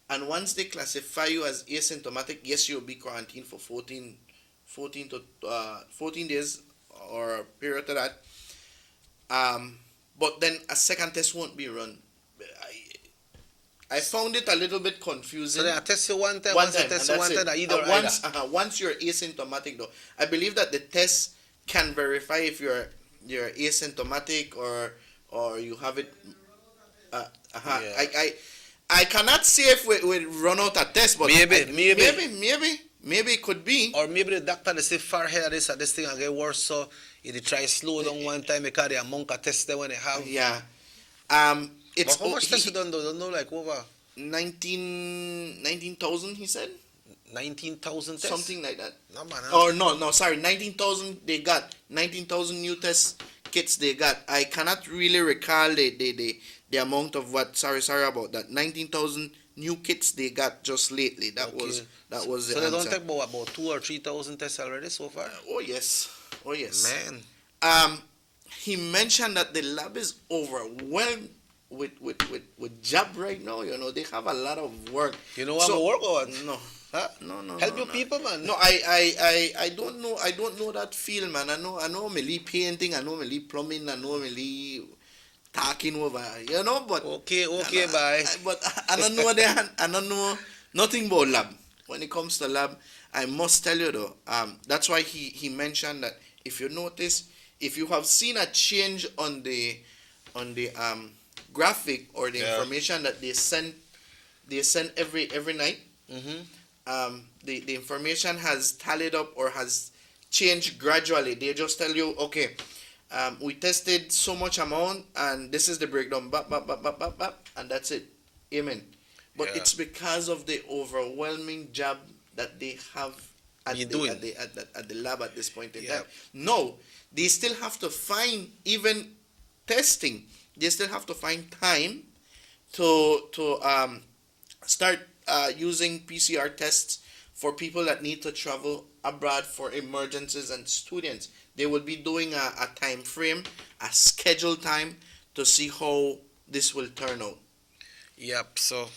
and once they classify you as asymptomatic, yes, you'll be quarantined for 14 days or a period of that. But then a second test won't be run. I found it a little bit confusing. So they test you one time, once you're asymptomatic, though, I believe that the test can verify if you're asymptomatic or you have it. I cannot say if we run out a test, but maybe it could be. Or maybe the doctor they say far ahead of this thing and get worse, so if try slow down one time because the amount of tests they when they have. Yeah. But how much tests you done though? Don't know, like over 19,000 he said. 19,000 tests? Something like that. No man. Or no, sorry, 19,000 they got. 19,000 new test kits they got. I cannot really recall the amount of what. Sorry about that. 19,000 new kits they got just lately. That was the so answer. So they don't take about 2,000 or 3,000 tests already so far? Oh yes. Man. He mentioned that the lab is overwhelmed with job right now. You know, they have a lot of work. You know what I'm work on? No. Huh? No. Help your people, man. No, I don't know. I don't know that field, man. I know me painting. I know me plumbing. I know me talking over. You know, but okay, bye. But I don't know that. I don't know nothing about lab. When it comes to lab, I must tell you though. That's why he mentioned that if you notice, if you have seen a change on the graphic or the information that they send every night. The information has tallied up or has changed gradually. They just tell you, okay, we tested so much amount and this is the breakdown, and that's it. Amen. But it's because of the overwhelming job that they have at the lab at this point in time. No, they still have to find, even testing, they still have to find time to start using PCR tests for people that need to travel abroad for emergencies and students. They will be doing a time frame, a scheduled time to see how this will turn out. Yep, so,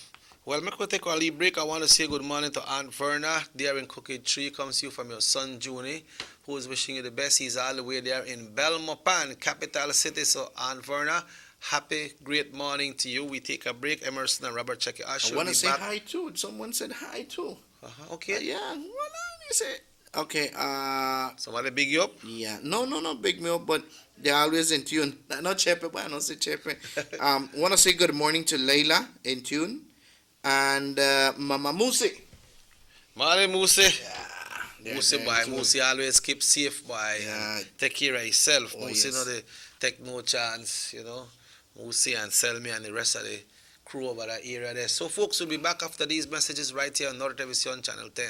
well, I'm going to take a little break. I want to say good morning to Aunt Verna there in Cookie Tree. Comes to you from your son, Junie, who is wishing you the best. He's all the way there in Belmopan, capital city. So, Aunt Verna, happy, great morning to you. We take a break. Emerson and Robert check it out. I want to say hi too. Someone said hi too. Okay. Yeah. Well, you say. Okay. Somebody big you up? Yeah. No, big me up, but they're always in tune. Not Chepe, but I don't say Chepe. Want to say good morning to Layla in tune. and Mama Musi. Morning, Musi. Yeah, Musi boy, Musi always keep safe boy. Yeah. Take care of yourself. Oh, Musi yes. know they take no chance, you know. Musi and Selmy and the rest of the crew over that area there. So folks will be back after these messages right here on North Television Channel 10.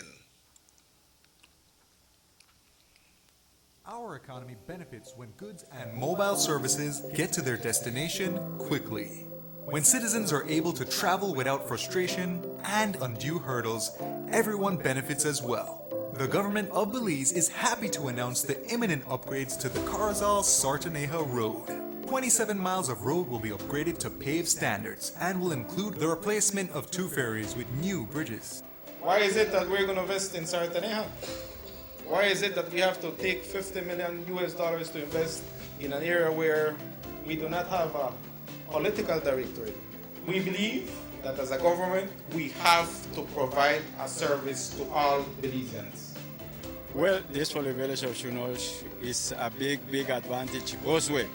Our economy benefits when goods and mobile services get to their destination quickly. When citizens are able to travel without frustration and undue hurdles, everyone benefits as well. The government of Belize is happy to announce the imminent upgrades to the Carazal-Sartaneja Road. 27 miles of road will be upgraded to paved standards and will include the replacement of 2 ferries with new bridges. Why is it that we're going to invest in Sartaneja? Why is it that we have to take $50 million to invest in an area where we do not have a political directorate? We believe that as a government, we have to provide a service to all Belizeans. Well, this for the village of Chunosh is a big advantage both way.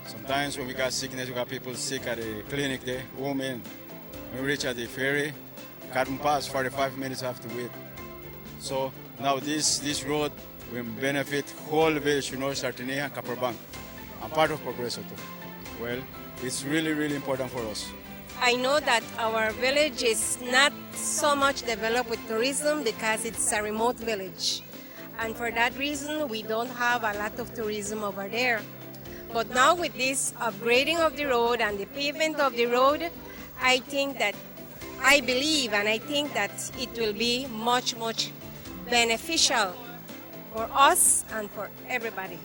Sometimes when we got sickness, we got people sick at the clinic there, women. When we reach at the ferry, can't pass 45 minutes, have to wait. So now this road will benefit whole village, Sartaneja and Copper Bank. I'm part of Progreso too. Well, it's really important for us. I know that our village is not so much developed with tourism because it's a remote village. And for that reason, we don't have a lot of tourism over there. But now with this upgrading of the road and the pavement of the road, I believe and I think that it will be much beneficial for us and for everybody.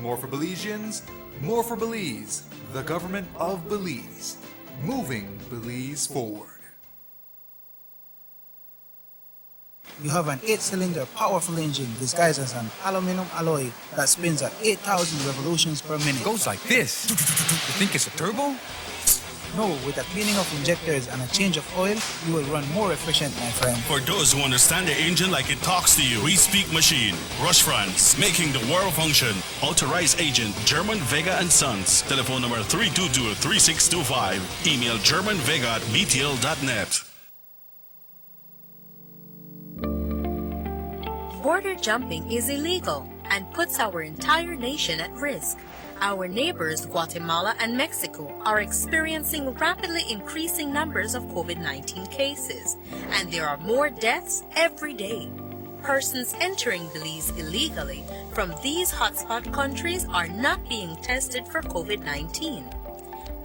More for Belizeans, more for Belize. The government of Belize. Moving Belize forward. You have an 8-cylinder powerful engine disguised as an aluminum alloy that spins at 8,000 revolutions per minute. Goes like this. You think it's a turbo? No, with a cleaning of injectors and a change of oil, you will run more efficient, my friend. For those who understand the engine like it talks to you, we speak machine. Rush France, making the world function. Authorized agent, German Vega and Sons. Telephone number 322-3625. Email germanvega@btl.net. Border jumping is illegal and puts our entire nation at risk. Our neighbors, Guatemala and Mexico, are experiencing rapidly increasing numbers of COVID-19 cases, and there are more deaths every day. Persons entering Belize illegally from these hotspot countries are not being tested for COVID-19.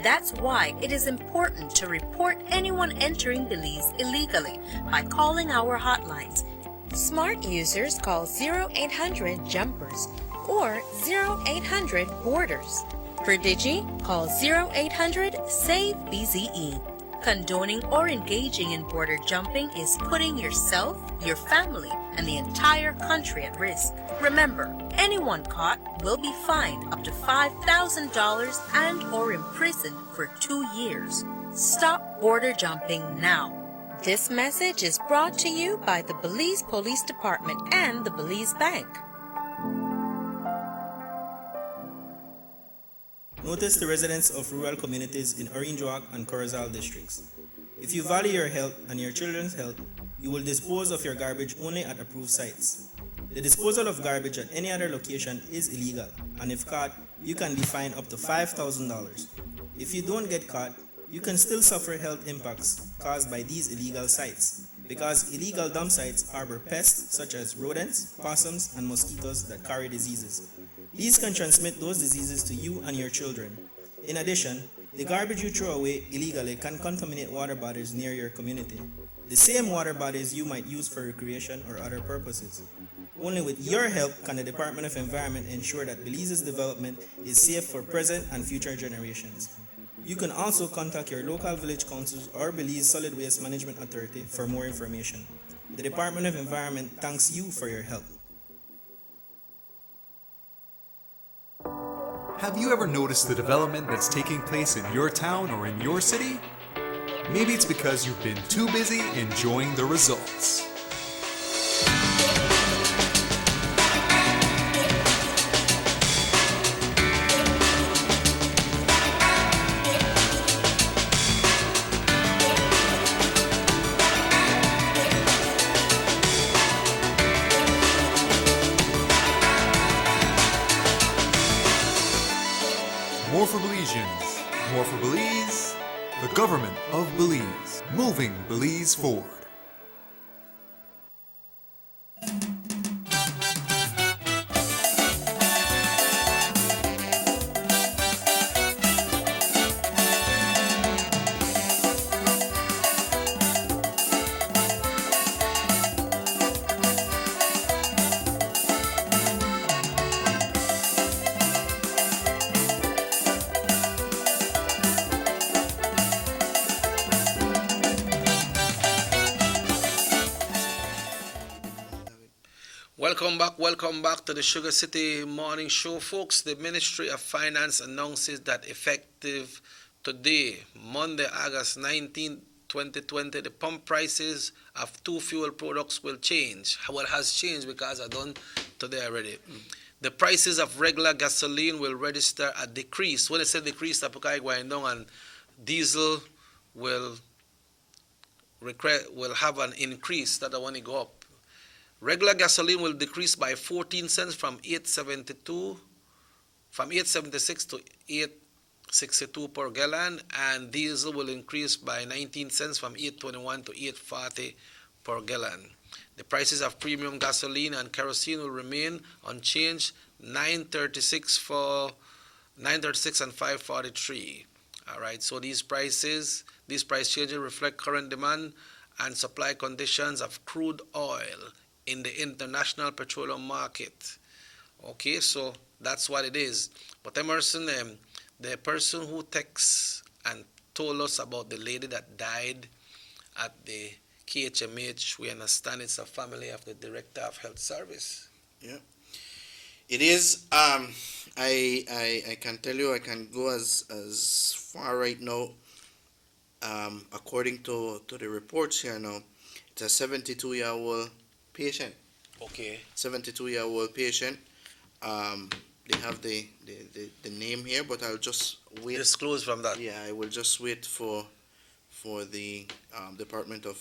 That's why it is important to report anyone entering Belize illegally by calling our hotlines. Smart users call 0800-JUMPERS or 0800-BORDERS. For Digi, call 0800-SAVE-BZE. Condoning or engaging in border jumping is putting yourself, your family, and the entire country at risk. Remember, anyone caught will be fined up to $5,000 and or imprisoned for 2 years. Stop border jumping now. This message is brought to you by the Belize Police Department and the Belize Bank. Notice the residents of rural communities in Orange Walk and Corozal districts. If you value your health and your children's health, you will dispose of your garbage only at approved sites. The disposal of garbage at any other location is illegal, and if caught, you can be fined up to $5,000. If you don't get caught, you can still suffer health impacts caused by these illegal sites, because illegal dump sites harbor pests such as rodents, possums, and mosquitoes that carry diseases. These can transmit those diseases to you and your children. In addition, the garbage you throw away illegally can contaminate water bodies near your community, the same water bodies you might use for recreation or other purposes. Only with your help can the Department of Environment ensure that Belize's development is safe for present and future generations. You can also contact your local village councils or Belize Solid Waste Management Authority for more information. The Department of Environment thanks you for your help. Have you ever noticed the development that's taking place in your town or in your city? Maybe it's because you've been too busy enjoying the results. Government of Belize, moving Belize forward. Welcome back to the Sugar City Morning Show, folks. The Ministry of Finance announces that effective today, Monday, August 19, 2020, the pump prices of two fuel products will change. What has changed because I done today already. The prices of regular gasoline will register a decrease. When I say decrease, and diesel will have an increase that I want to go up. Regular gasoline will decrease by 14 cents from 8.76 to 8.62 per gallon, and diesel will increase by 19 cents from 8.21 to 8.40 per gallon. The prices of premium gasoline and kerosene will remain unchanged, 9.36 and 5.43. All right, so these price changes reflect current demand and supply conditions of crude oil in the international petroleum market. Okay, so that's what it is. But Emerson, the person who texted and told us about the lady that died at the KHMH, we understand it's a family of the Director of Health Service. Yeah, it is. I can tell you, I can go as far right now. According to the reports here now, it's a 72-year-old patient. Okay. 72-year-old patient. They have the name here, but I'll just wait. Disclose from that. Yeah, I will just wait for the Department of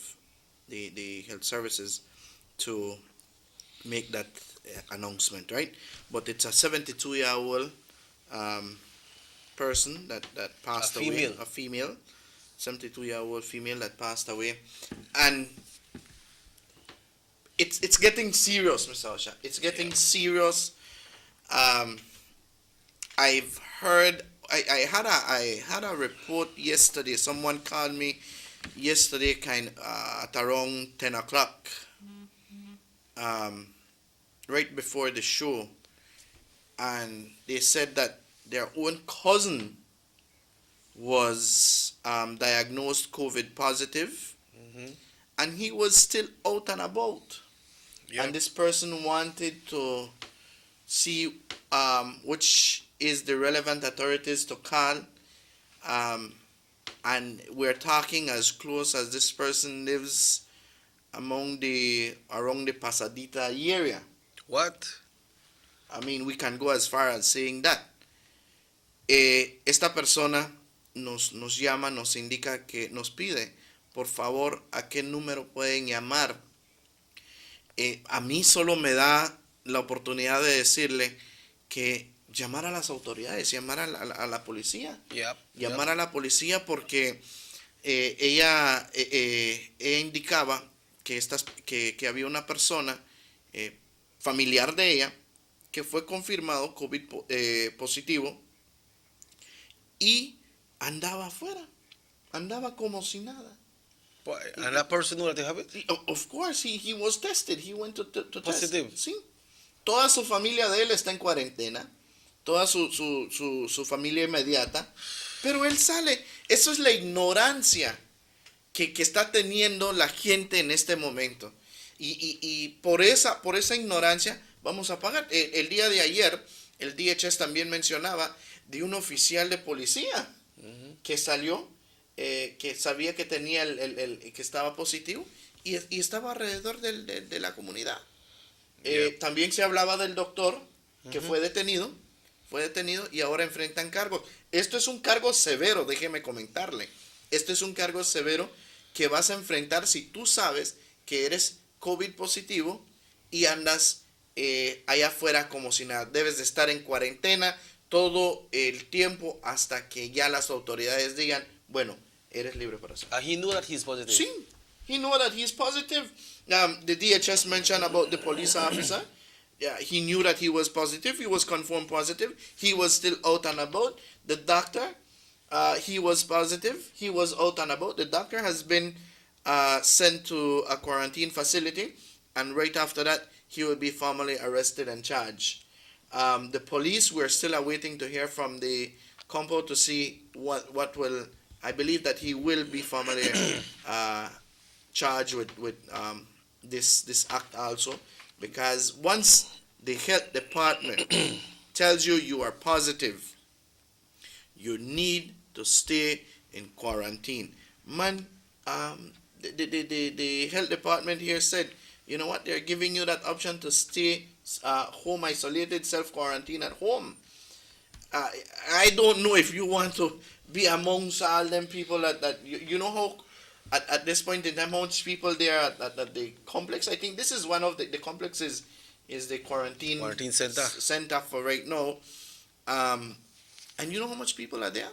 the Health Services to make that announcement, right? But it's a 72-year-old person that passed away. A female. 72-year-old female that passed away, and it's getting serious, Mr. Osha. It's getting serious. I've heard. I had a report yesterday. Someone called me yesterday, at around 10 o'clock, right before the show, and they said that their own cousin was diagnosed COVID positive, and he was still out and about. Yep. And this person wanted to see which is the relevant authorities to call, and we're talking as close as this person lives around the Pasadita area. What? I mean, we can go as far as saying that. Esta persona nos llama, nos indica que nos pide, por favor, a qué número pueden llamar. A mí solo me da la oportunidad de decirle que llamar a las autoridades, llamar a la policía. Llamar a la policía porque ella indicaba que había una persona familiar de ella que fue confirmado COVID positivo y andaba afuera, andaba como si nada. And that person knew that they have it? Of course, he was tested. He went to Positive. test. Sí. Toda su familia de él está en cuarentena. Toda su familia inmediata. Pero él sale. Eso es la ignorancia que está teniendo la gente en este momento. Y por esa ignorancia vamos a pagar. El día de ayer, el DHS también mencionaba de un oficial de policía que salió, que sabía que tenía que estaba positivo y estaba alrededor de la comunidad. También se hablaba del doctor que fue detenido y ahora enfrentan cargos. Esto es un cargo severo, déjeme comentarle. Esto es un cargo severo que vas a enfrentar si tú sabes que eres COVID positivo y andas allá afuera como si nada. Debes de estar en cuarentena todo el tiempo hasta que ya las autoridades digan, bueno, Eres libre para hacerlo. He knew that he's positive. Sí, he knew that he's positive. The DHS mentioned about the police officer. Yeah, he knew that he was positive. He was confirmed positive. He was still out and about. The doctor, he was positive. He was out and about. The doctor has been sent to a quarantine facility, and right after that, he will be formally arrested and charged. The police, we're still awaiting to hear from the compo to see what will. I believe that he will be formally charged with this act also, because once the health department tells you you are positive, you need to stay in quarantine. Man, the health department here said, you know what, they're giving you that option to stay home isolated, self-quarantine at home. I don't know if you want to be amongst all them people that you know how at this point in time how much people there at the complex. I think this is one of the complexes is the quarantine center for right now. And you know how much people are there?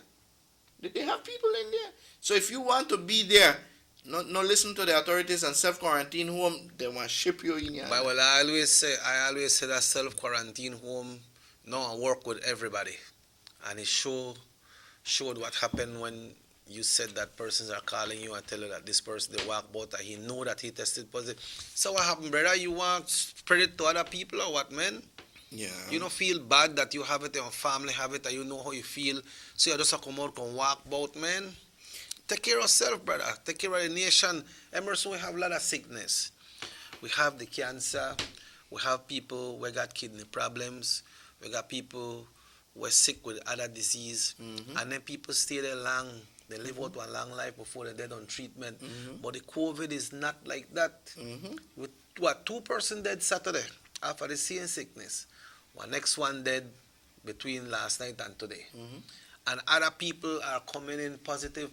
They have people in there. So if you want to be there, not listen to the authorities and self-quarantine home, they want to ship you in here. But well, I always say that self-quarantine home now work with everybody. And it showed what happened when you said that persons are calling you and tell you that this person they walk about and he know that he tested positive. So what happened, brother? You want to spread it to other people or what, man? Yeah. You don't feel bad that you have it, your family have it, and you know how you feel. So you just come out and walk about, man. Take care of yourself, brother. Take care of the nation. Emerson, we have a lot of sickness. We have the cancer. We have people who got kidney problems. We got people who are sick with other disease. And then people stay there long. They live out one long life before they're dead on treatment. But the COVID is not like that. With what, 2 persons dead Saturday after the same sickness. One next one dead between last night and today. And other people are coming in positive.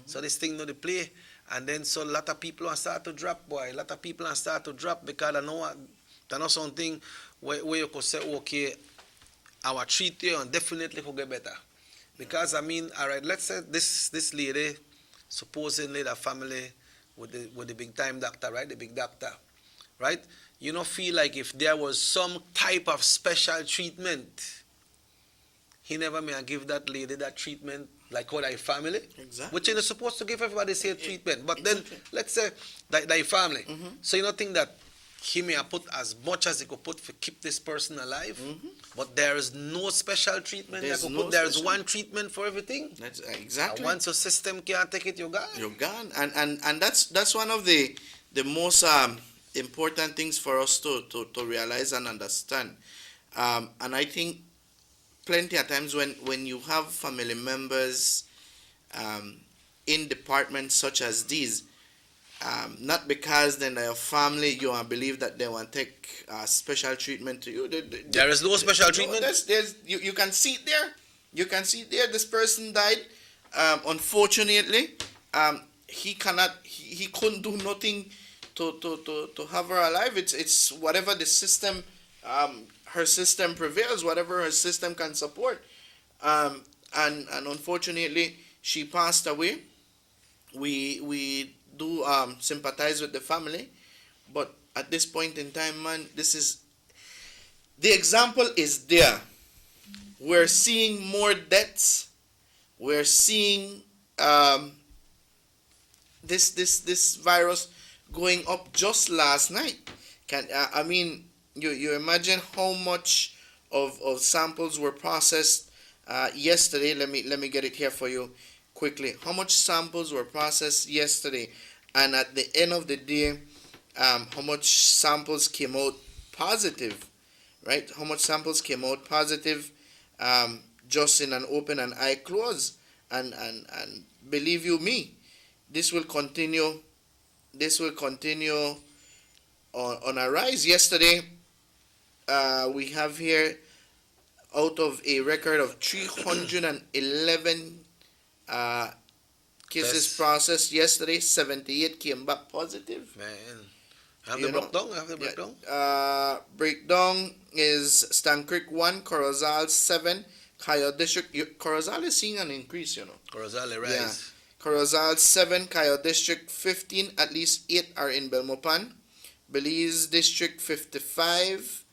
So this thing not the play. And then so a lot of people are start to drop, boy. A lot of people are start to drop because they know something where you could say, okay, our treat you and definitely could get better. Because I mean, all right, let's say this lady, supposedly the family with the big time doctor, right? The big doctor, right? You don't feel like if there was some type of special treatment, he never may give that lady that treatment like what I family, which is supposed to give everybody the same treatment. But then let's say that family, so you don't think that he may have put as much as he could put to keep this person alive, but there is no special treatment. There is one treatment for everything. That's exactly. And once your system can't take it, you're gone. You're gone, and that's one of the most important things for us to realize and understand. And I think plenty of times when you have family members in departments such as these, not because then their family, you believe that they want to take special treatment to you. There is no special treatment. You can see it there. You can see it there. This person died. Unfortunately, he couldn't do nothing to have her alive. It's whatever the system, her system prevails, whatever her system can support. And unfortunately, she passed away. We do sympathize with the family, but at this point in time, man, the example is there. We're seeing more deaths. We're seeing this virus going up just last night. I mean, you imagine how much of samples were processed yesterday. Let me get it here for you quickly. How much samples were processed yesterday, and at the end of the day, how much samples came out positive, right? How much samples came out positive just in an open and eye close, and believe you me, this will continue on a rise. Yesterday, we have here out of a record of 311 cases processed yesterday, 78 came back positive. Man, have the breakdown? Have the breakdown? Breakdown is Stan Creek 1, Corozal 7, Coyote District, Corozal is seeing an increase, Corozal rise. Yeah. Corozal 7, Coyote District 15, at least 8 are in Belmopan. Belize District 55,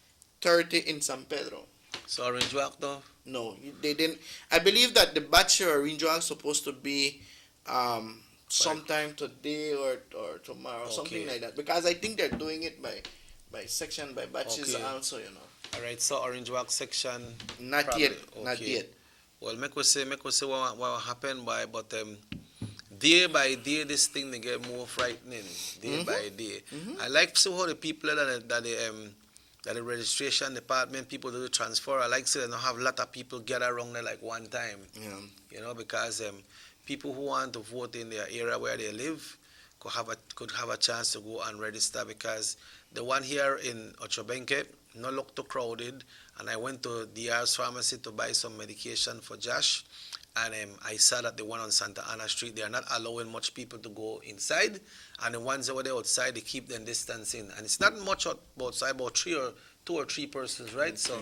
30 in San Pedro. So Orange Walk though? No, they didn't. I believe that the batch of Orange Walk is supposed to be sometime today or tomorrow, something like that. Because I think they're doing it by section, by batches also, All right, so Orange Walk section. Not probably. yet, not yet. Well, make we say what happened by, but day by day this thing they get more frightening. Day by day. I like to see how the people that the registration department people do the transfer. I like to see they don't have a lot of people gather around there like one time. Yeah. Because people who want to vote in their area where they live could have a chance to go and register, because the one here in Ochobenke no look too crowded, and I went to DR's pharmacy to buy some medication for Josh, and I saw that the one on Santa Ana Street, they are not allowing much people to go inside, and the ones over there outside, they keep them distancing, and it's not much outside, about 2 or 3 persons, right? So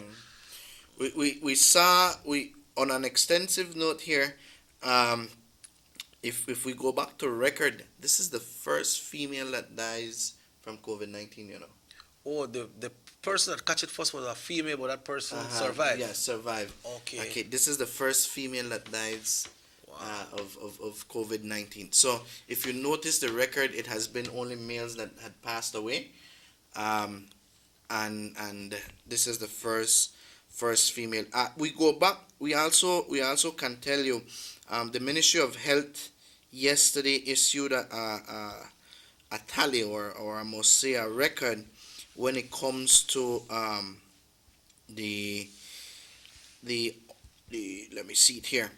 we saw on an extensive note here. If we go back to record, this is the first female that dies from COVID-19. Oh, the person that catch it first was a female, but that person survived. Yeah, survived. Okay, this is the first female that dies of COVID-19. So if you notice the record, it has been only males that had passed away, and this is the first female. We go back. We also can tell you, the Ministry of Health yesterday issued a tally, or I must say a record, when it comes to the let me see it here,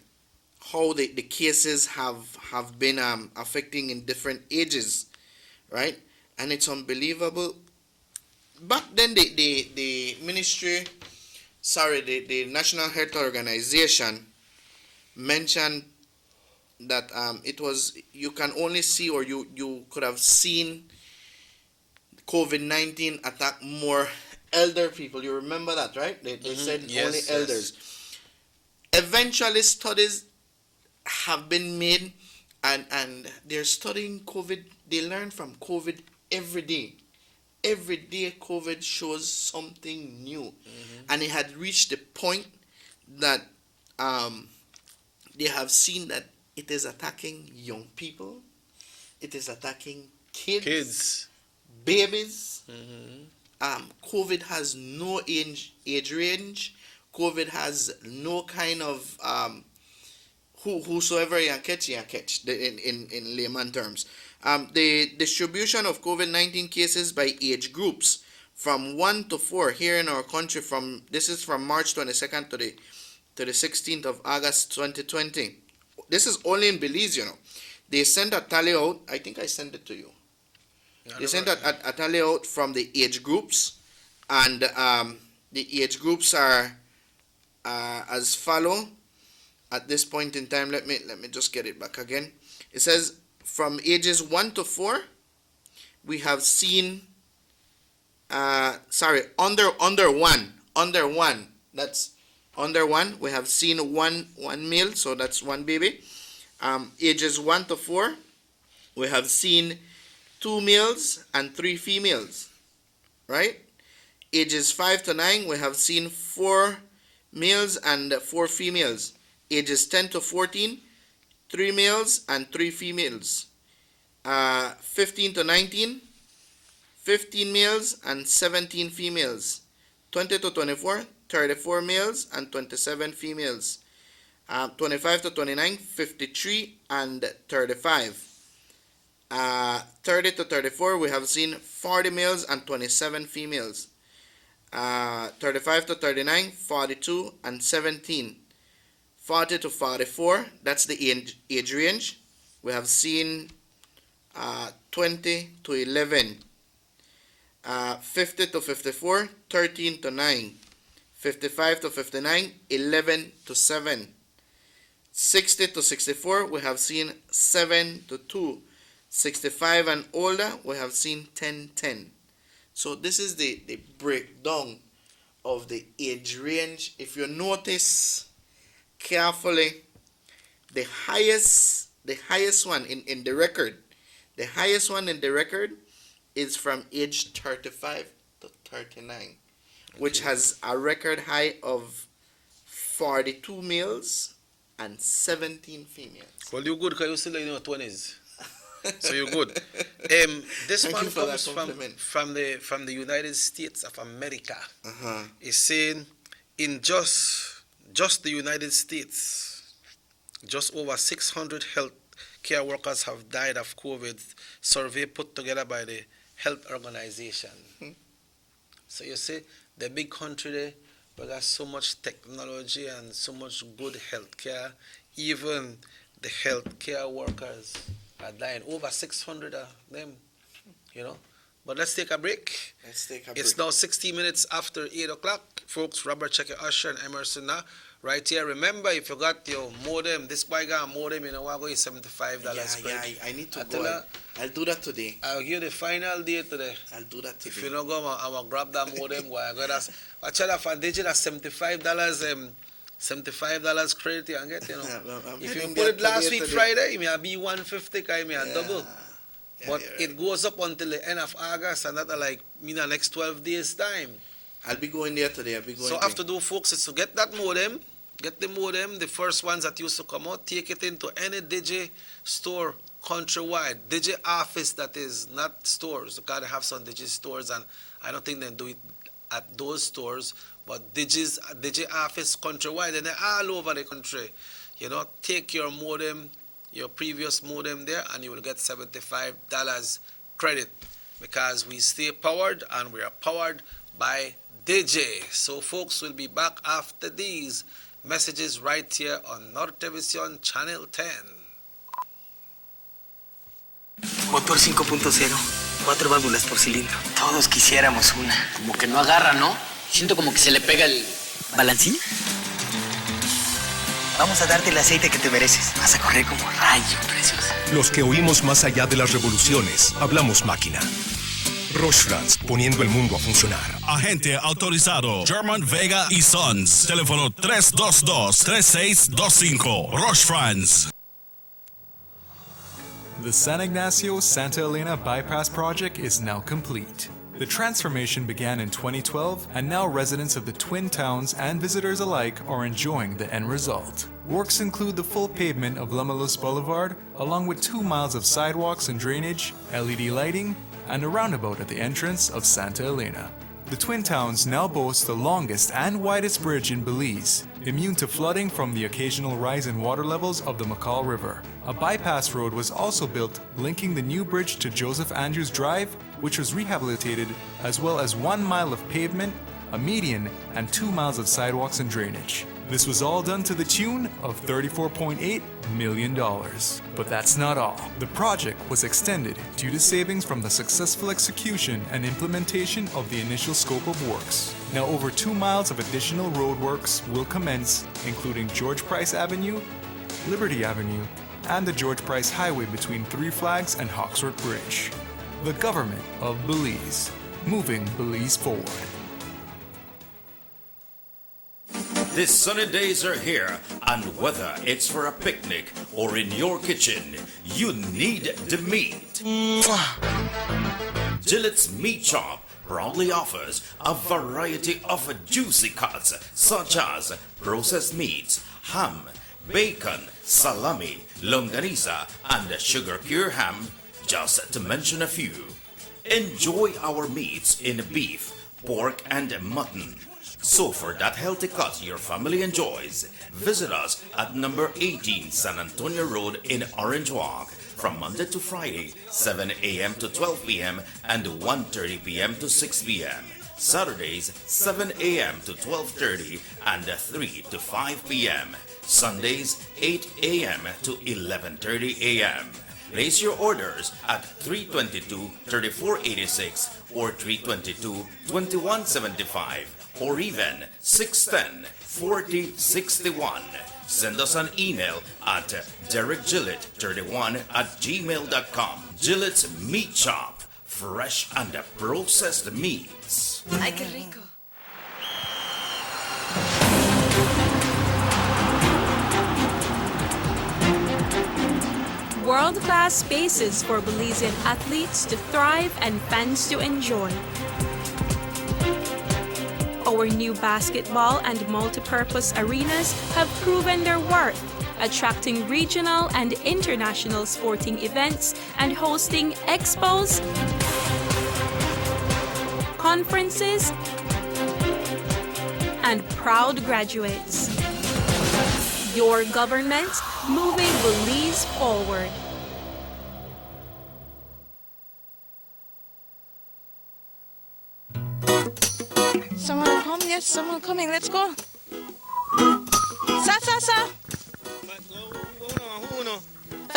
how the cases have been affecting in different ages, right? And it's unbelievable. Back then, the ministry, the National Health Organization mentioned that it was, you can only see, or you could have seen COVID-19 attack more elder people. You remember that, right? They said only elders. Eventually, studies have been made, and they're studying COVID. They learn from COVID every day. Every day, COVID shows something new. And it had reached the point that they have seen that it is attacking young people. It is attacking kids. Babies. COVID has no age range. COVID has no kind of whosoever you catch in layman terms. The distribution of COVID-19 cases by age groups from 1 to 4 here in our country, this is from March 22nd to the 16th of August 2020. This is only in Belize, They sent a tally out. I think I sent it to you. They sent a tally out from the age groups, and the age groups are as follow. At this point in time, let me just get it back again. It says from ages 1 to 4, we have seen under one. That's under 1. We have seen one male, so that's one baby. Ages 1 to 4, we have seen 2 males and 3 females, right? Ages 5 to 9, we have seen 4 males and 4 females. Ages 10 to 14, 3 males and 3 females. 15 to 19, 15 males and 17 females. 20 to 24, 34 males and 27 females. 25 to 29, 53 and 35. 30 to 34, we have seen 40 males and 27 females. 35 to 39, 42 and 17. 40 to 44, that's the age range. We have seen 20 to 11. 50 to 54, 13 to 9. 55 to 59, 11 to 7. 60 to 64, we have seen 7 to 2. 65 and older, we have seen 10-10. So this is the breakdown of the age range. If you notice, carefully, the highest one in the record, the highest one in the record is from age 35 to 39, which has a record high of 42 males and 17 females. Well, you're good because you're still in your 20s. So you're good. This Thank one you for comes that compliment. from the United States of America. Uh-huh. It's saying in just the United States, just over 600 health care workers have died of COVID. Survey put together by the Health Organization. So you see, the big country there, we got so much technology and so much good health care. Even the health care workers are dying. Over 600 of them, you know. But let's take a break. Let's take a break. It's now 60 minutes after 8 o'clock. Folks, Robert Checker Usher and Emerson now. Right here. Remember, if you got your modem, this boy got a modem, you know, I'll go $75 Yeah, I need to go. I'll do that today. I'll give you the final day today. I'll do that today. If you don't go, I'll grab that modem. Watch out for digital $75, $75 credit you can get, you know. If you put it last week Friday, it may be $150, it may double. But it goes up until the end of August, and that like next 12 days time. I'll be going there today. So have to do, folks, is to get that modem. Get the modem, the first ones that used to come out, take it into any Digi store countrywide. Digi office that is not stores. You gotta have some Digi stores, and I don't think they do it at those stores, but Digi office countrywide, and they're all over the country. You know, take your modem, your previous modem there, and you will get $75 credit, because we stay powered, and we are powered by Digi. So folks, will be back after these messages right here on Nortevisión Channel 10. Motor 5.0, 4 válvulas por cilindro. Todos quisiéramos una. Como que no agarra, ¿no? Siento como que se le pega el balancín. Vamos a darte el aceite que te mereces. Vas a correr como rayo, preciosa. Los que oímos más allá de las revoluciones, hablamos máquina. Roche France, poniendo el mundo a funcionar. Agente autorizado German Vega y Sons. Teléfono 322-3625. Roche France. The San Ignacio Santa Elena Bypass Project is now complete. The transformation began in 2012, and now residents of the Twin Towns and visitors alike are enjoying the end result. Works include the full pavement of Lamalus Boulevard, along with 2 miles of sidewalks and drainage, LED lighting, and a roundabout at the entrance of Santa Elena. The Twin Towns now boast the longest and widest bridge in Belize, immune to flooding from the occasional rise in water levels of the McCall River. A bypass road was also built linking the new bridge to Joseph Andrews Drive, which was rehabilitated, as well as 1 mile of pavement, a median, and 2 miles of sidewalks and drainage. This was all done to the tune of $34.8 million. But that's not all. The project was extended due to savings from the successful execution and implementation of the initial scope of works. Now over 2 miles of additional roadworks will commence, including George Price Avenue, Liberty Avenue, and the George Price Highway between Three Flags and Hawksworth Bridge. The government of Belize, moving Belize forward. These sunny days are here, and whether it's for a picnic or in your kitchen, you need the meat. Gillette's Meat Shop proudly offers a variety of juicy cuts such as processed meats, ham, bacon, salami, longaniza, and sugar cure ham, just to mention a few. Enjoy our meats in beef, pork, and mutton. So for that healthy cut your family enjoys, visit us at number 18 San Antonio Road in Orange Walk from Monday to Friday, 7 a.m. to 12 p.m. and 1:30 p.m. to 6 p.m. Saturdays, 7 a.m. to 12:30 and 3 to 5 p.m. Sundays, 8 a.m. to 11:30 a.m. Place your orders at 322-3486 or 322-2175 or even 610-4061. Send us an email at derekgillett31@gmail.com. Gillette's Meat Shop, fresh and processed meats. Ay, qué rico. world-class spaces for Belizean athletes to thrive and fans to enjoy. Our new basketball and multipurpose arenas have proven their worth, attracting regional and international sporting events and hosting expos, conferences, and proud graduates. Your government moving Belize forward. Someone come, yes, someone coming, let's go. Sa.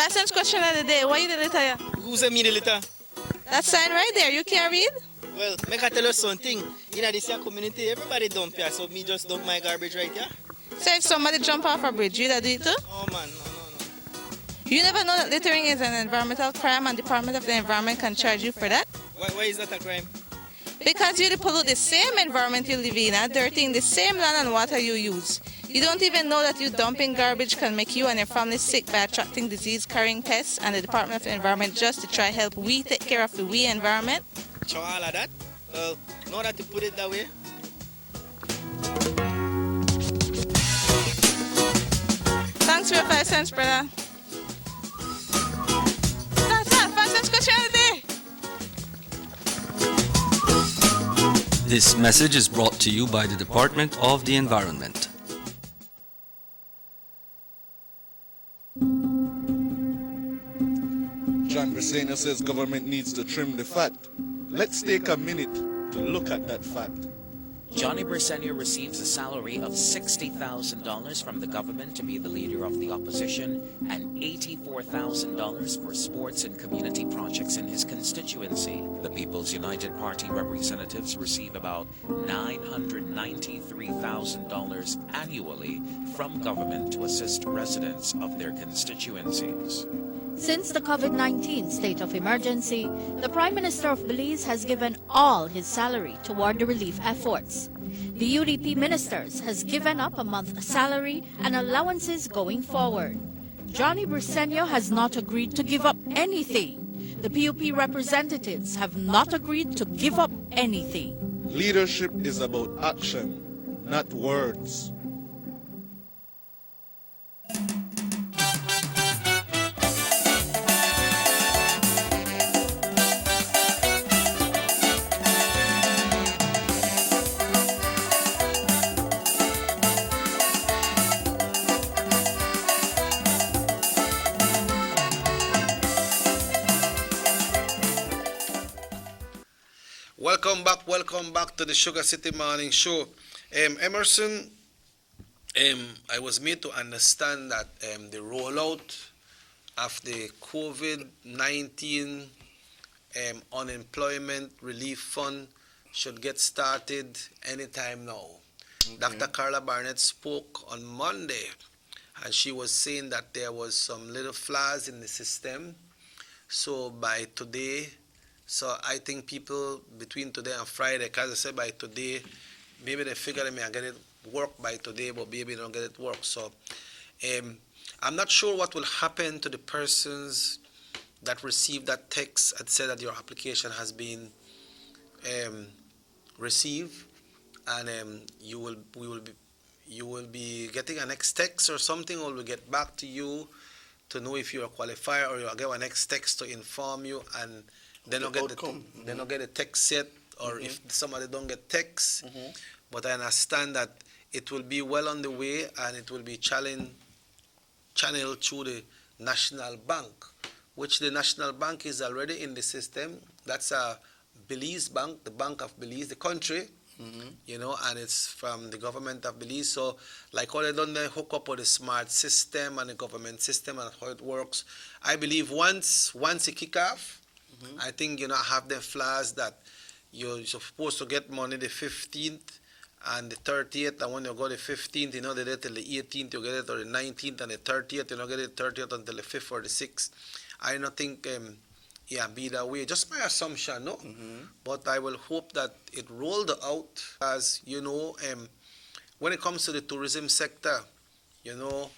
First question of the day, why you the letter? Who's a me the letter? That sign right there, you can't read? Well, make I tell you something. In this here community, everybody dump here, so me just dump my garbage right here. So if somebody jump off a bridge, you that do it too? Oh man, no. You never know that littering is an environmental crime and Department of the Environment can charge you for that? Why is that a crime? Because you pollute the same environment you live in, dirtying the same land and water you use. You don't even know that you dumping garbage can make you and your family sick by attracting disease-carrying pests, and the Department of the Environment just to try help we take care of the we environment. So all of that? Well, know that you put it that way. Thanks for your 5 cents, brother. That's 5 cents question of the day. This message is brought to you by the Department of the Environment. John Briceño says government needs to trim the fat. Let's take a minute to look at that fat. Johnny Briceño receives a salary of $60,000 from the government to be the leader of the opposition and $84,000 for sports and community projects in his constituency. The People's United Party representatives receive about $993,000 annually from government to assist residents of their constituencies. Since the COVID-19 state of emergency, the Prime Minister of Belize has given all his salary toward the relief efforts. The UDP ministers has given up a month's salary and allowances going forward. Johnny Briceño has not agreed to give up anything. The PUP representatives have not agreed to give up anything. Leadership is about action, not words. Welcome back to the Sugar City Morning Show. Emerson, I was made to understand that the rollout of the COVID-19 unemployment relief fund should get started anytime now. Okay. Dr. Carla Barnett spoke on Monday, and she was saying that there was some little flaws in the system. So by today, so I think people between today and Friday, because I said by today, maybe they figure they may get it work by today, but maybe they don't get it work. So I'm not sure what will happen to the persons that received that text and said that your application has been received, and you will be getting a next text or something, or we'll get back to you to know if you are qualified, or you'll get a next text to inform you, and they don't get the text yet, or if somebody don't get text. But I understand that it will be well on the way, and it will be channeled through the National Bank, which the National Bank is already in the system. That's a Belize Bank, the Bank of Belize, the country, you know, and it's from the government of Belize. So like how they done, they hook up with the smart system and the government system and how it works. I believe once it kick off, I think, you know, have the flaws that you're supposed to get money the 15th and the 30th, and when you go the 15th, you know, they get till the 18th, you get it, or the 19th and the 30th, you know, get it 30th until the 5th or the 6th. I don't think, be that way. Just my assumption, no? But I will hope that it rolled out, as, you know, when it comes to the tourism sector, you know,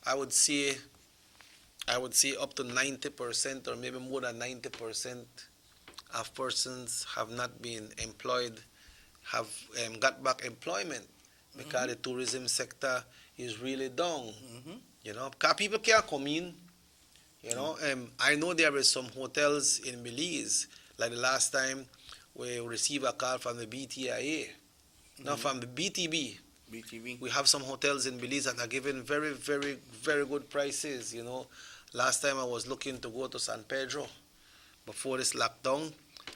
I would say I would say up to 90% or maybe more than 90% of persons have not been employed, have got back employment because the tourism sector is really down. You know, because people can't come in. You know, I know there are some hotels in Belize, like the last time we received a call from the BTIA, no, from the BTB. We have some hotels in Belize that are giving very, very, very good prices. You know, last time I was looking to go to San Pedro before this lockdown,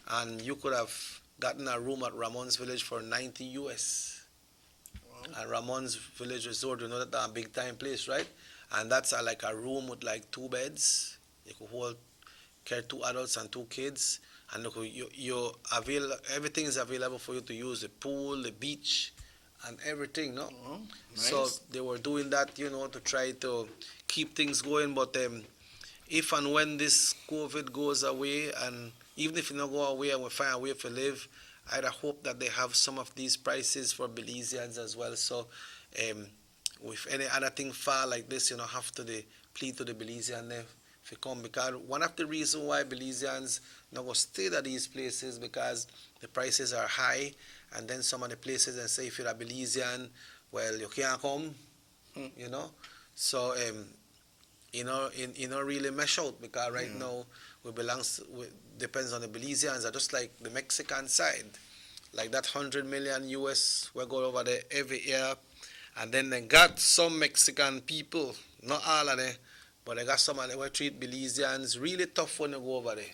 and you could have gotten a room at Ramon's Village for 90 US. Wow. And Ramon's Village Resort, you know, that's a big time place, right? And that's like a room with like 2 beds. You could hold care 2 adults and 2 kids, and everything is available for you to use: the pool, the beach, and everything. No, nice. So they were doing that, you know, to try to keep things going. But if and when this COVID goes away, and even if it not go away and we find a way to live, I'd hope that they have some of these prices for Belizeans as well. So if any other thing fall like this, you know, have to plead to the Belizean if you come, because one of the reasons why Belizeans not go stay at these places because the prices are high, and then some of the places they say if you're a Belizean, well, you can't come, you know. So you know really mesh out, because right now depends on the Belizeans, are just like the Mexican side, like that 100 million US we go over there every year. And then they got some Mexican people, not all of them, but they got some of them who treat Belizeans really tough when they go over there.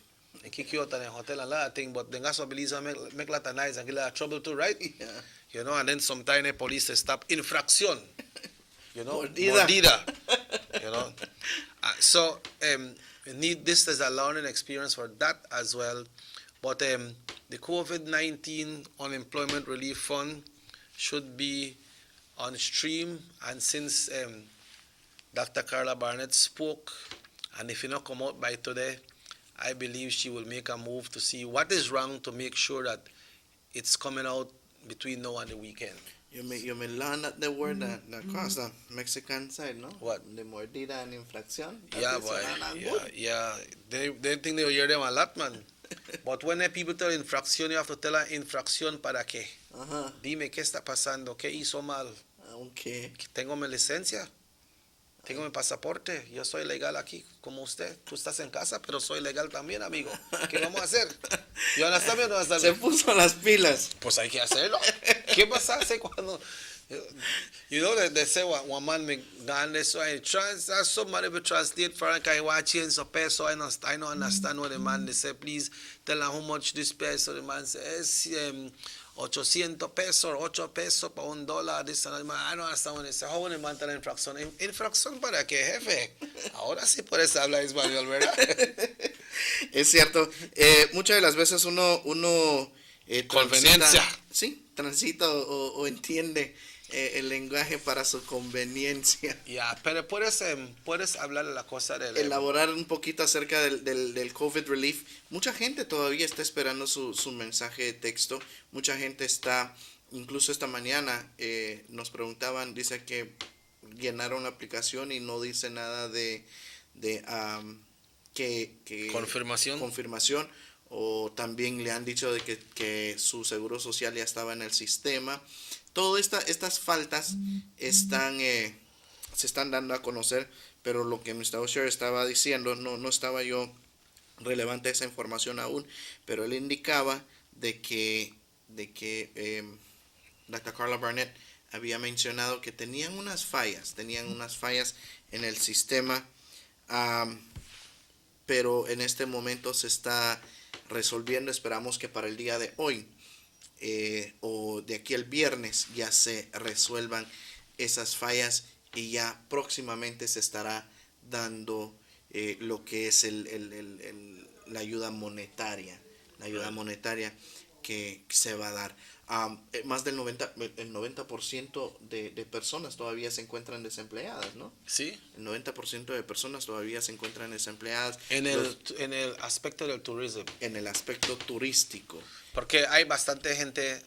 They kick you out of the hotel and a lot of things, but they got some Belizeans make a lot of noise and get a lot of trouble too, right? Yeah. You know, and then sometimes the police they stop infraction. You know, mordida. You know. So you need this as a learning experience for that as well. But the COVID-19 Unemployment Relief Fund should be on stream, and since Dr. Carla Barnett spoke, and if you not come out by today, I believe she will make a move to see what is wrong to make sure that it's coming out between now and the weekend. You may learn that the word that across the Mexican side, no? What? The mordida and infracción. Yeah, boy. Yeah. They think they hear them a lot, man. But when the people tell infracción, you have to tell her infracción para qué. Dime qué está pasando, qué hizo mal. Okay. Tengo mi licencia, tengo mi pasaporte, yo soy legal aquí como usted. Tú estás en casa, pero soy legal también, amigo. ¿Qué vamos a hacer? ¿Y ahora está bien o no está bien? Se puso las pilas. Pues hay que hacerlo. ¿Qué pasa cuando... You know, they say one man me gone this way. Somebody will translate for him, I change some peso. I don't understand what the man they say. Please tell him how much this peso. The man says 800 pesos, 8 pesos para $1. This and that. I don't understand when they say, how will the man tell infracción? ¿Infracción para qué, jefe? Ahora sí puedes hablar español, ¿verdad? Es cierto. Muchas de las veces uno conveniencia. Transita o entiende el lenguaje para su conveniencia. Ya, pero puedes hablar de la cosa del... Elaborar un poquito acerca del COVID Relief. Mucha gente todavía está esperando su mensaje de texto. Mucha gente está, incluso esta mañana nos preguntaban, dice que llenaron la aplicación y no dice nada de confirmación. O también le han dicho de que su seguro social ya estaba en el sistema. Todas estas faltas se están dando a conocer, pero lo que Mr. Osher estaba diciendo, no estaba yo relevante esa información aún, pero él indicaba de que Dr. Carla Barnett había mencionado que tenían unas fallas en el sistema, pero en este momento se está resolviendo. Esperamos que para el día de hoy o de aquí el viernes ya se resuelvan esas fallas y ya próximamente se estará dando lo que es la ayuda monetaria, que se va a dar. Más del 90% de personas todavía se encuentran desempleadas, ¿no? Sí. El 90% de personas todavía se encuentran desempleadas. En el aspecto del turismo. En el aspecto turístico. Porque hay bastante gente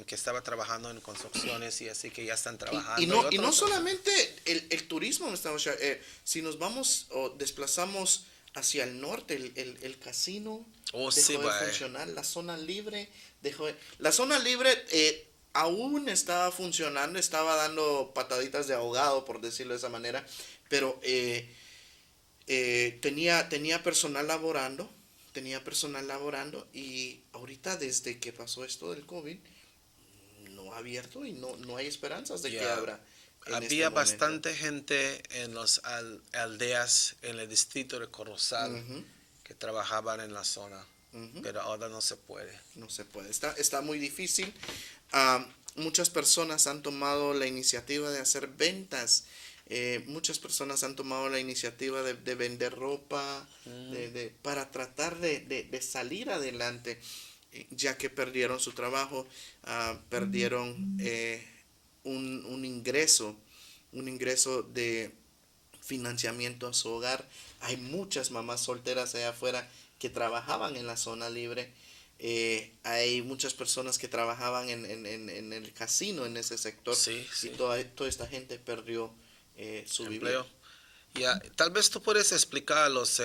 que estaba trabajando en construcciones y así que ya están trabajando. Y no solamente el turismo, si nos vamos o desplazamos hacia el norte, el casino dejó de funcionar, la zona libre dejó de... La zona libre aún estaba funcionando, estaba dando pataditas de ahogado, por decirlo de esa manera, pero tenía personal laborando, y ahorita desde que pasó esto del COVID, no ha abierto y no hay esperanzas de que abra. Había bastante gente en las aldeas en el distrito de Corozal que trabajaban en la zona, pero ahora no se puede. No se puede, está muy difícil. Muchas personas han tomado la iniciativa de hacer ventas. Muchas personas han tomado la iniciativa de vender ropa para tratar de salir adelante, ya que perdieron su trabajo, perdieron un ingreso de financiamiento a su hogar. Hay muchas mamás solteras allá afuera que trabajaban en la zona libre. Hay muchas personas que trabajaban en el casino, en ese sector, y toda esta gente perdió su empleo. Tal vez tú puedes explicar a los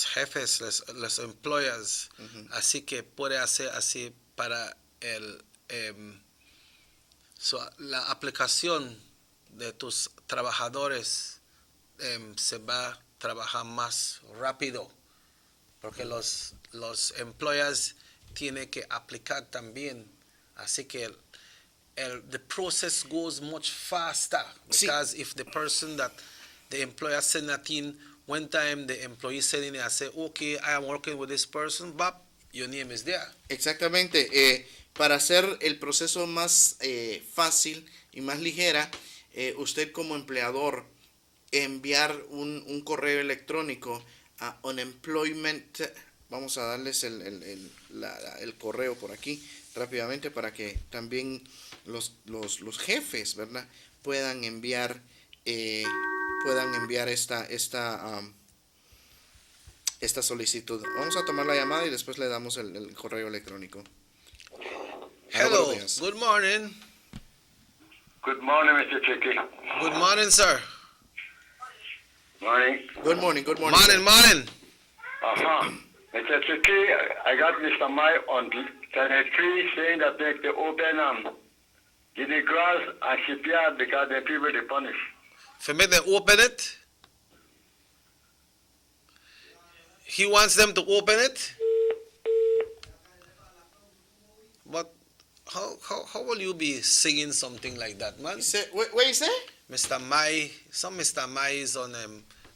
jefes, los employers, así que puede hacer así para la aplicación de tus trabajadores se va a trabajar más rápido, porque los employers tienen que aplicar también, así que the process goes much faster, because if the person that the employer send a thing, one time the employee send in and say, okay, I am working with this person, but your name is there. Exactamente. Para hacer el proceso más fácil y más ligera, usted como empleador enviar un correo electrónico a unemployment. Vamos a darles el correo por aquí rápidamente para que también los jefes, ¿verdad?, puedan enviar esta solicitud. Vamos a tomar la llamada y después le damos el correo electrónico. Hello, good morning. Good morning, Mr. Chicky. Good morning, sir. Morning. Good morning, good morning. Morning. Mr. Chicky, I got Mr. Mai on Channel 3 saying that they open Guinea grass and shipyard because the people they punish. For me, they open it. He wants them to open it. But how will you be singing something like that, man? What you say? Mr. Mai, some Mr. Mai is on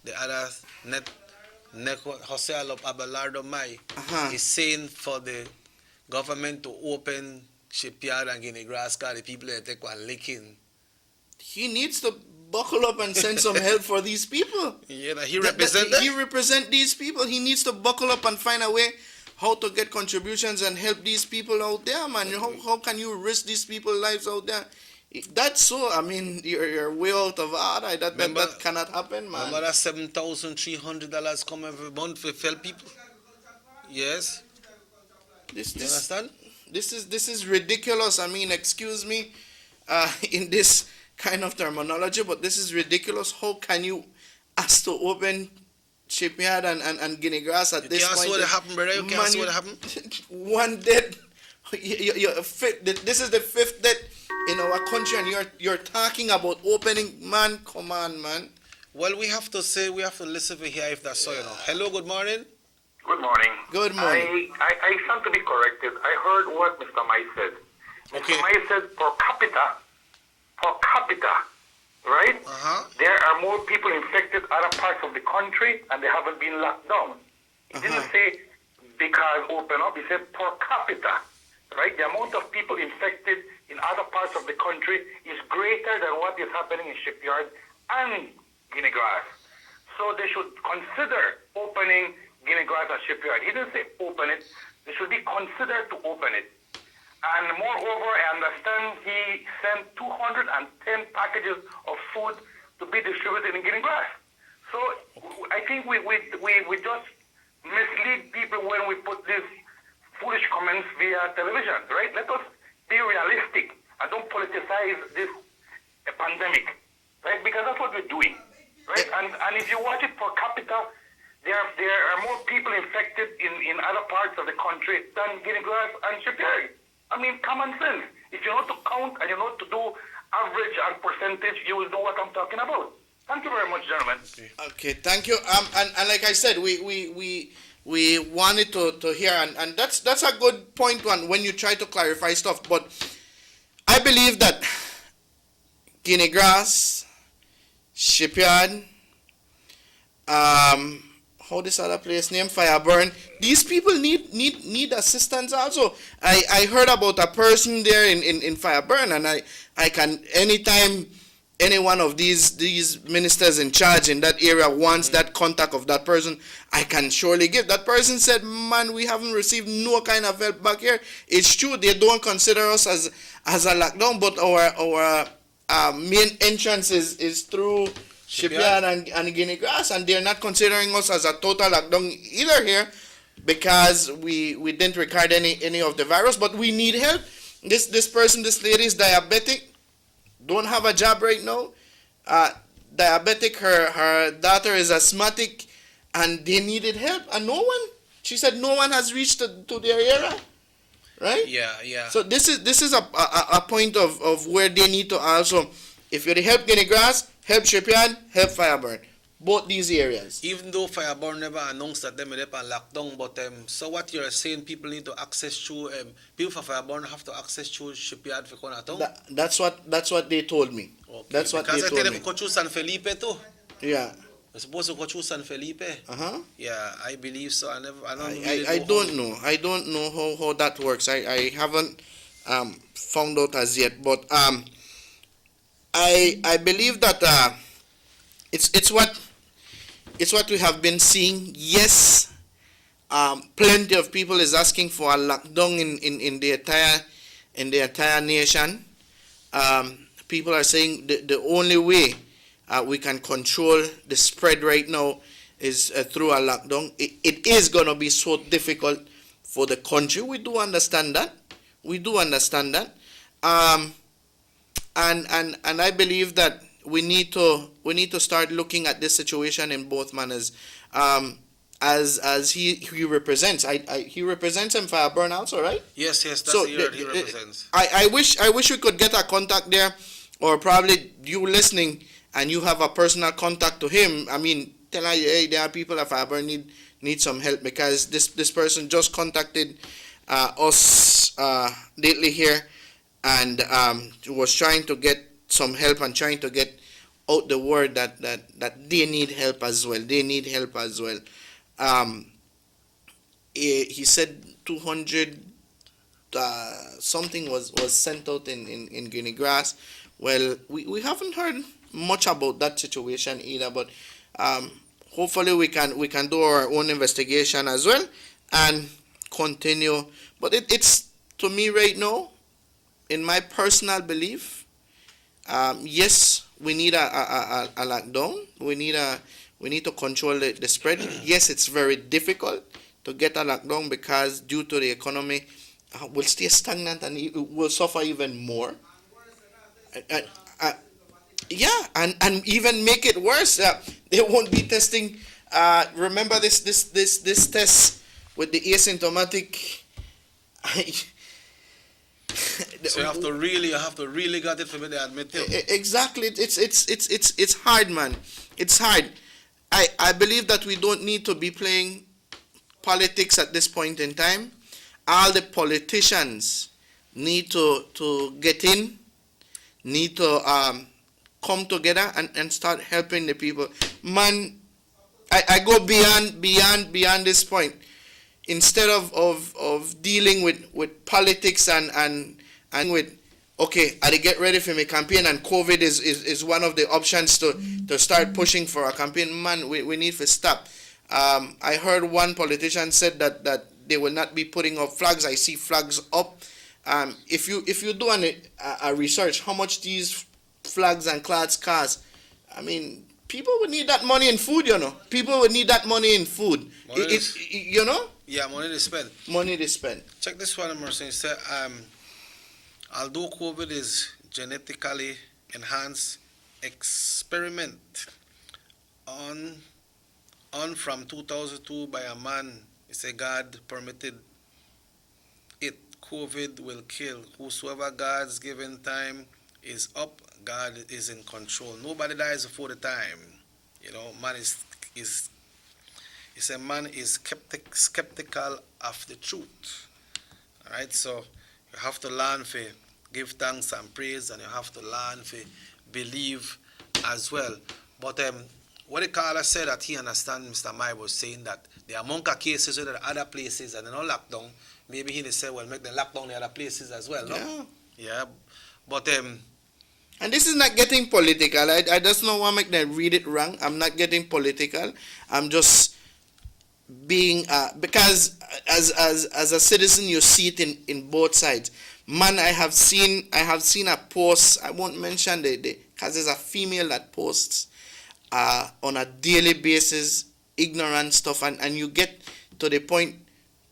the other net Jose Abelardo Mai. He's saying for the government to open shipyard and Guinea grass car, the people that take one licking. He needs to buckle up and send some help for these people. Yeah, he represents He represents these people. He needs to buckle up and find a way how to get contributions and help these people out there, man. How can you risk these people's lives out there? That's so, I mean, you're way out of order. That cannot happen, man. Remember that $7,300 come every month for help people? Yes. You understand? This is ridiculous. I mean, excuse me, in this kind of terminology, but this is ridiculous. How can you ask to open shipyard and Guinea grass at this point? You can't see what happened, brother. You can't see what happened. One dead. This is the fifth death in our country, and you're talking about opening. Man, come on, man. Well, we have to listen to here if that's so, you know. Hello, good morning. Good morning. Good morning. I stand to be corrected. I heard what Mr. Mai said. Okay. Mr. Mai said per capita, right? There are more people infected other parts of the country and they haven't been locked down. He didn't say because open up, he said per capita, right? The amount of people infected in other parts of the country is greater than what is happening in shipyard and Guinea grass. So they should consider opening Guinea grass and shipyard. He didn't say open it. They should be considered to open it. And moreover, I understand he sent 210 packages of food to be distributed in Guinea grass. So I think we just mislead people when we put this foolish comment governments via television, right? Let us be realistic and don't politicize this pandemic, right? Because that's what we're doing, right? And if you watch it per capita, there are more people infected in other parts of the country than Guinea Grass and Shipyard. I mean, common sense. If you know to count and you know to do average and percentage, you will know what I'm talking about. Thank you very much, gentlemen. Okay, thank you. And like I said, we wanted to hear, and that's a good point when you try to clarify stuff. But I believe that Guinea Grass, Shipyard, how this other place named Fireburn, these people need assistance also. I heard about a person there in Fireburn, and I can, anytime any one of these ministers in charge in that area wants that contact of that person, I can surely give. That person said, man, we haven't received no kind of help back here. It's true, they don't consider us as a lockdown, but our main entrance is through Shipyard and Guinea Grass, and they're not considering us as a total lockdown either here, because we didn't record any of the virus, but we need help. This lady is diabetic, don't have a job right now, diabetic, her daughter is asthmatic, and they needed help, and she said no one has reached to their area, right? Yeah. So this is a point of where they need to also, if you help Guinea Grass, help Shipyard, help Fireburn. Both these areas. Even though Fireburn never announced that they may be on lockdown, but so what you're saying, people need to access through, people for Fireburn have to access through Shipyard for Konatong? That's what they told me. Okay. That's what because they told me. Because I think they go through San Felipe too. Yeah. They're supposed to go through San Felipe. Uh-huh. Yeah, I believe so. I don't know how that works. I haven't found out as yet, but I believe that it's what we have been seeing. Yes, plenty of people is asking for a lockdown in the entire nation. People are saying the only way we can control the spread right now is through a lockdown. It is going to be so difficult for the country. We do understand that. And I believe that we need to start looking at this situation in both manners. As he represents, he represents him Fireburn also, right? Yes, that's the year he represents. I wish we could get a contact there, or probably you listening and you have a personal contact to him. I mean, tell her, hey, there are people at Fireburn need some help, because this person just contacted us lately here, and was trying to get some help and trying to get out the word that they need help as well. He said 200 something was sent out in Guinea Grass. Well, we haven't heard much about that situation either, but hopefully we can do our own investigation as well and continue. But it's, to me right now, in my personal belief, yes, we need a lockdown. We need to control the spread. Yes, it's very difficult to get a lockdown because due to the economy, we'll stay stagnant and it will suffer even more. And even make it worse. They won't be testing. Remember this test with the asymptomatic. So you have to really get it for me to admit it. Exactly. It's hard, man. It's hard. I believe that we don't need to be playing politics at this point in time. All the politicians need to get in, need to come together and start helping the people. Man, I go beyond this point. Instead of dealing with politics and with, okay, I get ready for my campaign and COVID is one of the options to start pushing for a campaign. Man, we need to stop. I heard one politician said that they will not be putting up flags. I see flags up. If you do a research, how much these flags and cloths cost, I mean, people would need that money in food, you know. People would need that money in food. You know? Yeah, money they spend. Money they spend. Check this one, Emerson. It said, although COVID is genetically enhanced experiment on from 2002 by a man, it's a God permitted it. COVID will kill. Whosoever God's given time is up, God is in control. Nobody dies before the time. You know, man is a man is skeptical of the truth. All right, so you have to learn to give thanks and praise, and you have to learn to believe as well. But what the caller said that he understand, Mr. Mai was saying that the amount of cases in other places and no lockdown, maybe he said, well, make the lockdown the other places as well, no? Yeah. Yeah. But and this is not getting political. I just don't want to make them read it wrong. I'm not getting political. I'm just being because as a citizen you see it in both sides. Man, I have seen a post. I won't mention the because there's a female that posts on a daily basis ignorant stuff, and you get to the point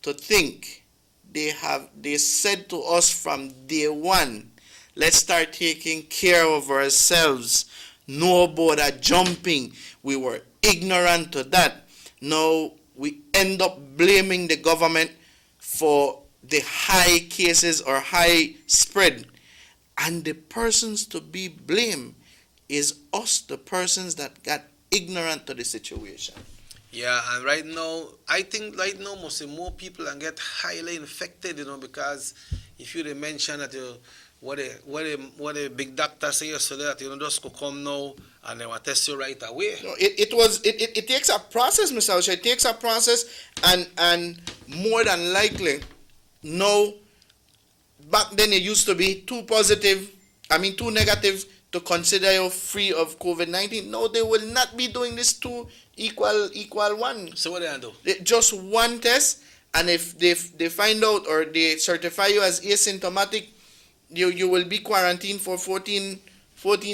to think they said to us from day one, let's start taking care of ourselves. No border jumping. We were ignorant to that. Now we end up blaming the government for the high cases or high spread. And the persons to be blamed is us, the persons that got ignorant to the situation. yeah, and right now, I think right now mostly more people and get highly infected, you know, because if you mention that what a big doctor say yesterday that just could come now and they will test you right away. No, it takes a process, Mr. Osha. It takes a process, and more than likely, no. Back then it used to be too negative to consider you free of COVID-19. No, they will not be doing this two equal one. So what they do? Just one test, and if they find out or they certify you as asymptomatic, you will be quarantined for 14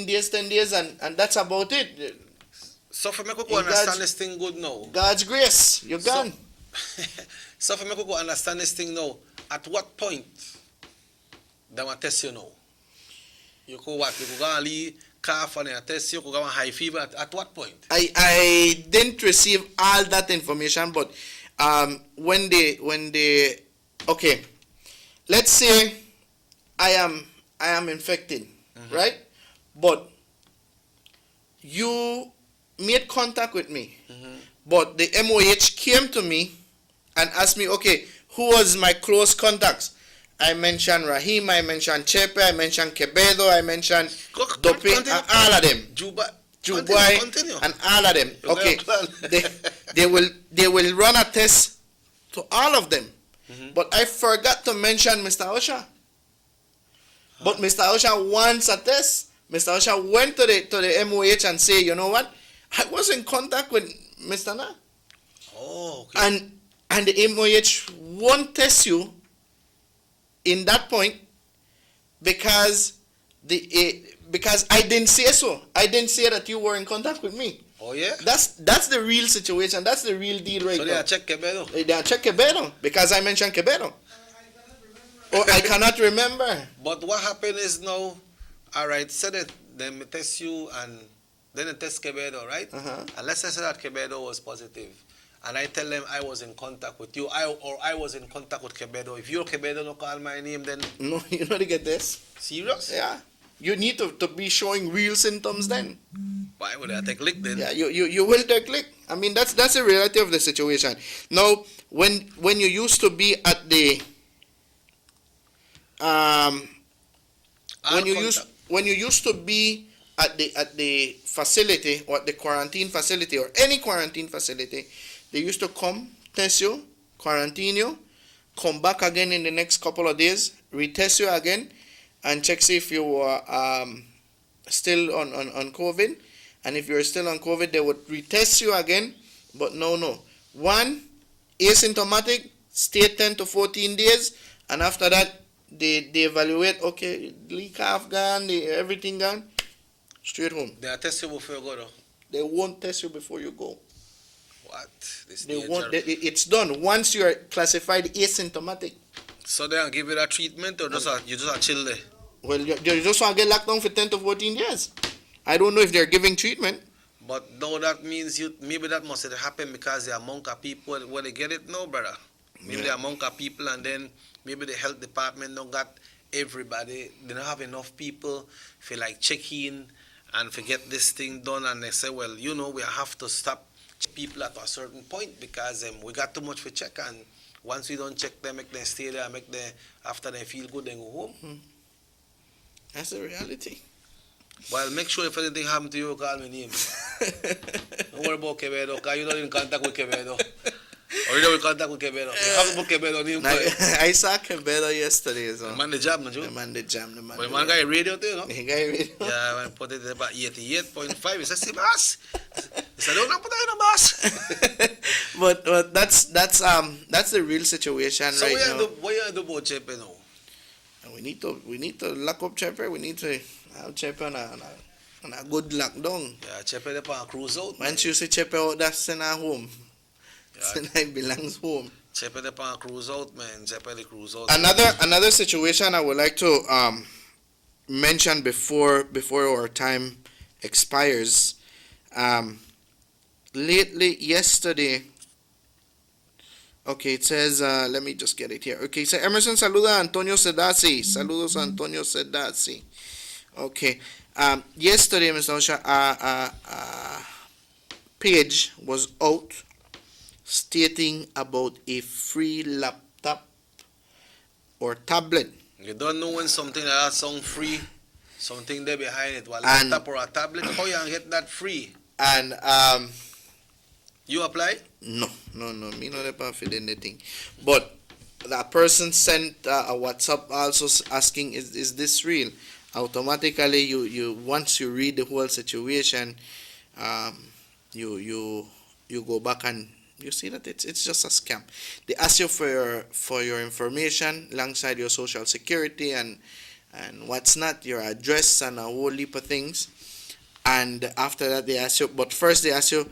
days, 10 days, and that's about it. So for me to understand this thing good now. God's grace, you're gone. So for me to understand this thing now, at what point they will test you now? You go what? You go and leave cough and they test you, you go and high fever. At what point? I didn't receive all that information, but when they okay, let's say I am infected, right? But you made contact with me, but the MOH came to me and asked me, okay, who was my close contacts? I mentioned Rahim, I mentioned Chepe, I mentioned Quevedo, I mentioned Dope, and all of them. Jubai, and all of them. Okay, they will run a test to all of them. But I forgot to mention Mr. Osha. But Mr. Osha wants a test. Mr. Osha went to the MOH and say, you know what? I was in contact with Mr. Na. Oh, okay. And the MOH won't test you in that point because I didn't say so. I didn't say that you were in contact with me. Oh yeah? That's the real situation. That's the real deal right now. So they are check Quevedo? They are check Quevedo because I mentioned Quevedo. Oh, I cannot remember. But what happened is now, all right, say that they test you and then they test Quevedo, right? And let's say that Quevedo was positive. And I tell them I was in contact with you, I was in contact with Quevedo. If you're Quevedo, don't call my name, then... No, you know to get this. Serious? Yeah. You need to be showing real symptoms then. Why would I take lick then? Yeah, you will take lick. I mean, that's the reality of the situation. Now, when you used to be at the... when you used to be at the facility or at the quarantine facility or any quarantine facility, they used to come, test you, quarantine you, come back again in the next couple of days, retest you again, and check see if you were still on COVID. And if you're still on COVID, they would retest you again. But no. One, asymptomatic, stay 10 to 14 days, and after that, they evaluate, okay, leak half gone, everything gone, straight home. They are test you before you go though? They won't test you before you go. What? This They danger. won't, it's done. Once you're classified asymptomatic. So they give you that treatment or you just chill there? Well, you just want to get locked down for 10 to 14 days. I don't know if they're giving treatment. But no, that means maybe that must have happened because the amount of people where they get it now, brother. Maybe the amount of people, and then maybe the health department don't got everybody. They don't have enough people for like check in and for get this thing done. And they say, well, you know, we have to stop people at a certain point because we got too much for check. And once we don't check them, make them stay there, after they feel good, then go home. That's the reality. Well, make sure if anything happen to you, call me name. Don't worry about Quevedo, because you don't in contact with Quevedo. Or you don't in contact with Quevedo. You have about Quevedo name. I saw Quevedo yesterday. So. The man the jam, no? The man the jam. But the man got a radio too, no? He got a radio. Yeah, when I put it about 88.5, he said, see, boss. He said, don't put that in a boss. But that's the real situation so right now. What you do about Chepe now? We need to lock up Chepe. We need to have Chepe on a good lockdown. Yeah, Chepe dey on cruise out. Once you see Chepe out, that's Senna home. Senna belongs home. Chepe dey on cruise out, man. Chepe dey cruise out. Another situation I would like to mention before our time expires. Yesterday. Okay, it says, let me just get it here. Okay, so Emerson saluda a Antonio Sedasi. Saludos a Antonio Sedasi. Okay. Yesterday, Mr. Osha, page was out stating about a free laptop or tablet. You don't know when something like that sound free, something there behind it. Well, laptop or a tablet, how you can get that free? And you apply? No, me not about for anything. But that person sent a WhatsApp also asking, is this real? Automatically, you once you read the whole situation, you go back and you see that it's just a scam. They ask you for your information alongside your social security and what's not, your address and a whole heap of things. And after that, they ask you. But first, they ask you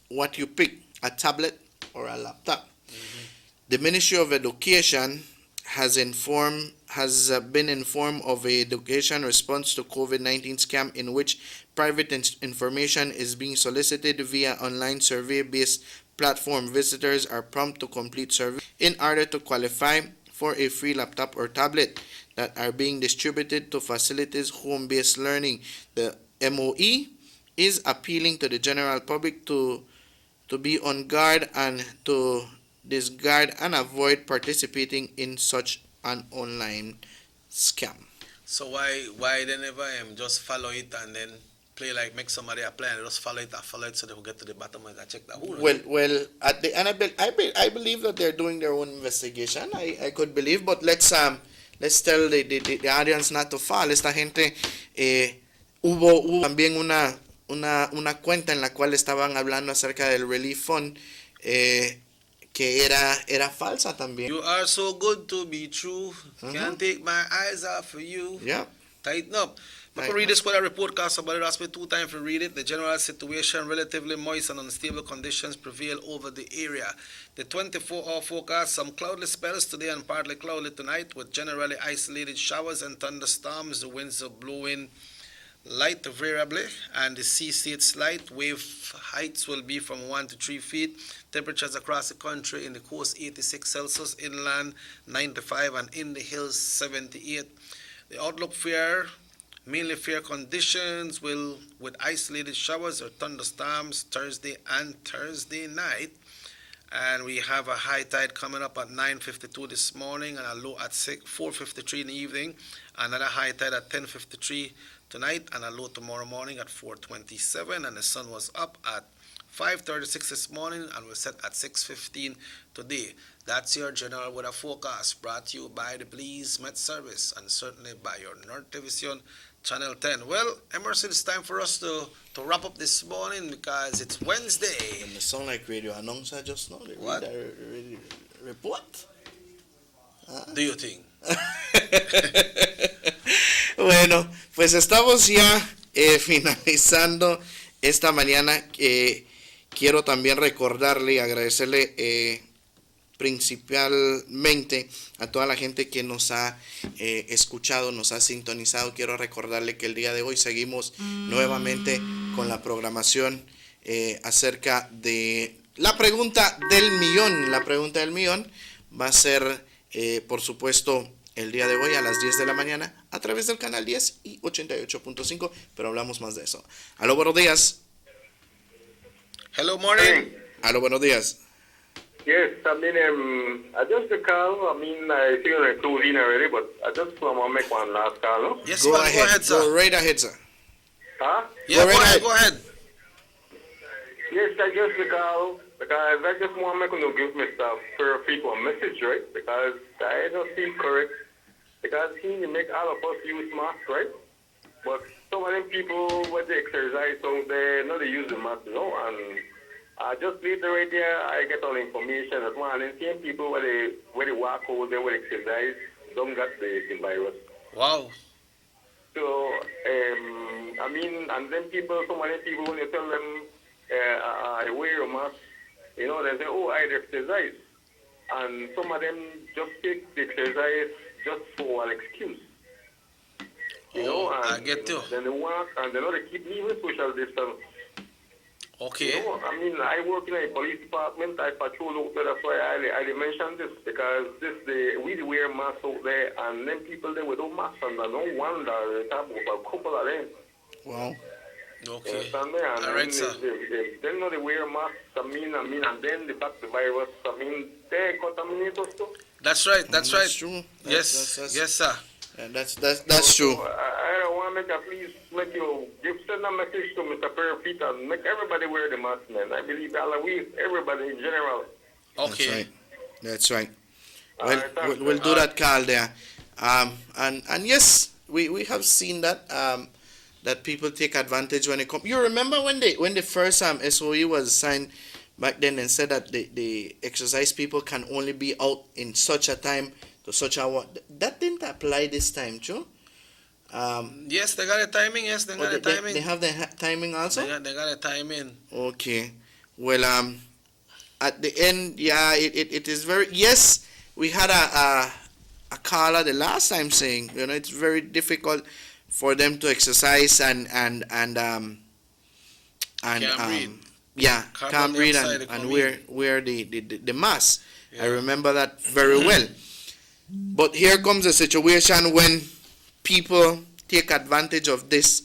what you pick: a tablet or a laptop. Mm-hmm. The Ministry of Education has been informed of a education response to COVID-19 scam in which private information is being solicited via online survey-based platform. Visitors are prompted to complete survey in order to qualify for a free laptop or tablet that are being distributed to facilitate home-based learning. The MOE is appealing to the general public to be on guard and to discard and avoid participating in such an online scam. So why they never just follow it and then play like make somebody apply and just follow it so they will get to the bottom and check that? Well, at the end, I believe that they're doing their own investigation. I could believe, but let's tell the audience not to fall. Esta gente hubo también una cuenta en la cual estaban hablando acerca del Relief Fund que era falsa también. You are so good to be true. Can't take my eyes off of you. Yeah. Tighten up. I can read this weather report because somebody asked me 2 times to read it. The general situation, relatively moist and unstable conditions prevail over the area. The 24-hour forecast, some cloudless spells today and partly cloudy tonight with generally isolated showers and thunderstorms. The winds are blowing light variably and the sea states slight. Wave heights will be from 1 to 3 feet. Temperatures across the country: in the coast 86 Celsius, inland 95, and in the hills 78. The outlook mainly fair conditions with isolated showers or thunderstorms Thursday and Thursday night. And we have a high tide coming up at 9:52 this morning and a low at 4:53 in the evening. Another high tide at 10:53 tonight and a low tomorrow morning at 4:27. And the sun was up at 5:36 this morning and will set at 6:15 today. That's your general weather forecast, brought to you by the Belize Met Service and certainly by your North Division Channel 10. Well, Emerson, it's time for us to wrap up this morning because it's Wednesday. And they sound like radio announcer just now. They what? Read a report. Do you think? Bueno, pues estamos ya finalizando esta mañana. quiero también recordarle y agradecerle principalmente a toda la gente que nos ha escuchado, nos ha sintonizado. Quiero recordarle que el día de hoy seguimos nuevamente con la programación acerca de la pregunta del millón. La pregunta del millón va a ser, por supuesto, el día de hoy a las 10 de la mañana a través del canal 10 y 88.5, pero hablamos más de eso. Aló, buenos días. Hello, morning. Aló, buenos días. Yes, I mean, I just call. I mean, I see you include in already, but I just want to make one last call. No? Yes, go man, ahead. Go ahead, sir. Go right ahead, sir. Huh? Yeah, go ahead. Go ahead. Yes, I just call because I just want to make you give Mr. Fair people a message, right? Because I don't feel correct. Because he make all of us use masks, right? But some of them people, when they exercise, so they know they use the mask, you know, and just later right there, I get all the information that one, and same people where they walk over there, where they exercise, don't get the virus. Wow. So, I mean, and then people, some of them people, when you tell them, I wear a mask, you know, they say, oh, I exercise. And some of them just take the exercise just for an excuse. You know, and I get you. Then they walk, and they know they keep leaving social distance. Okay. You know, I mean, I work in a police department. I patrol out there. That's why I mentioned this, because we wear masks out there, and then people there without masks, and no wonder they have a couple of them. Wow. And Okay. all right, sir. They know they wear masks. I mean, and then they back the virus. I mean, they contaminate us too. That's right. That's right. True. Yes. Yes, sir. Yeah, that's true. I don't want to make a please make you send a message to Mr. Perry Peter and make everybody wear the mask, man. I believe everybody in general. Okay. That's right. Well, we'll do that, Carl, there. And yes, we have seen that that people take advantage when it comes. You remember when the first SOE was signed back then and said that the exercise people can only be out in such a time to such a that didn't apply this time, Joe. Yes, they got a timing. Yes, they got a timing. They have the timing also. They got a timing. Okay. Well, at the end, yeah, it is very. Yes, we had a caller the last time saying, you know, it's very difficult for them to exercise and breathe. Yeah, can't breathe and wear the mask. Yeah. I remember that very well. But here comes a situation when people take advantage of this.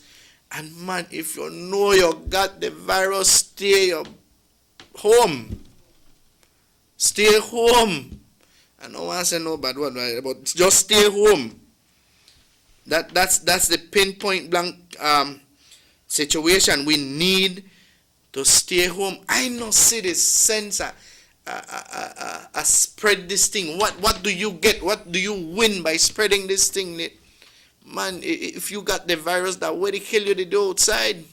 And man, if you know you got the virus, stay home. Stay home. I don't want to say no bad word, but just stay home. That's the pinpoint blank situation. We need to stay home. I know see the sense spread this thing. What do you get? What do you win by spreading this thing? Man, if you got the virus, that way they kill you, they do outside.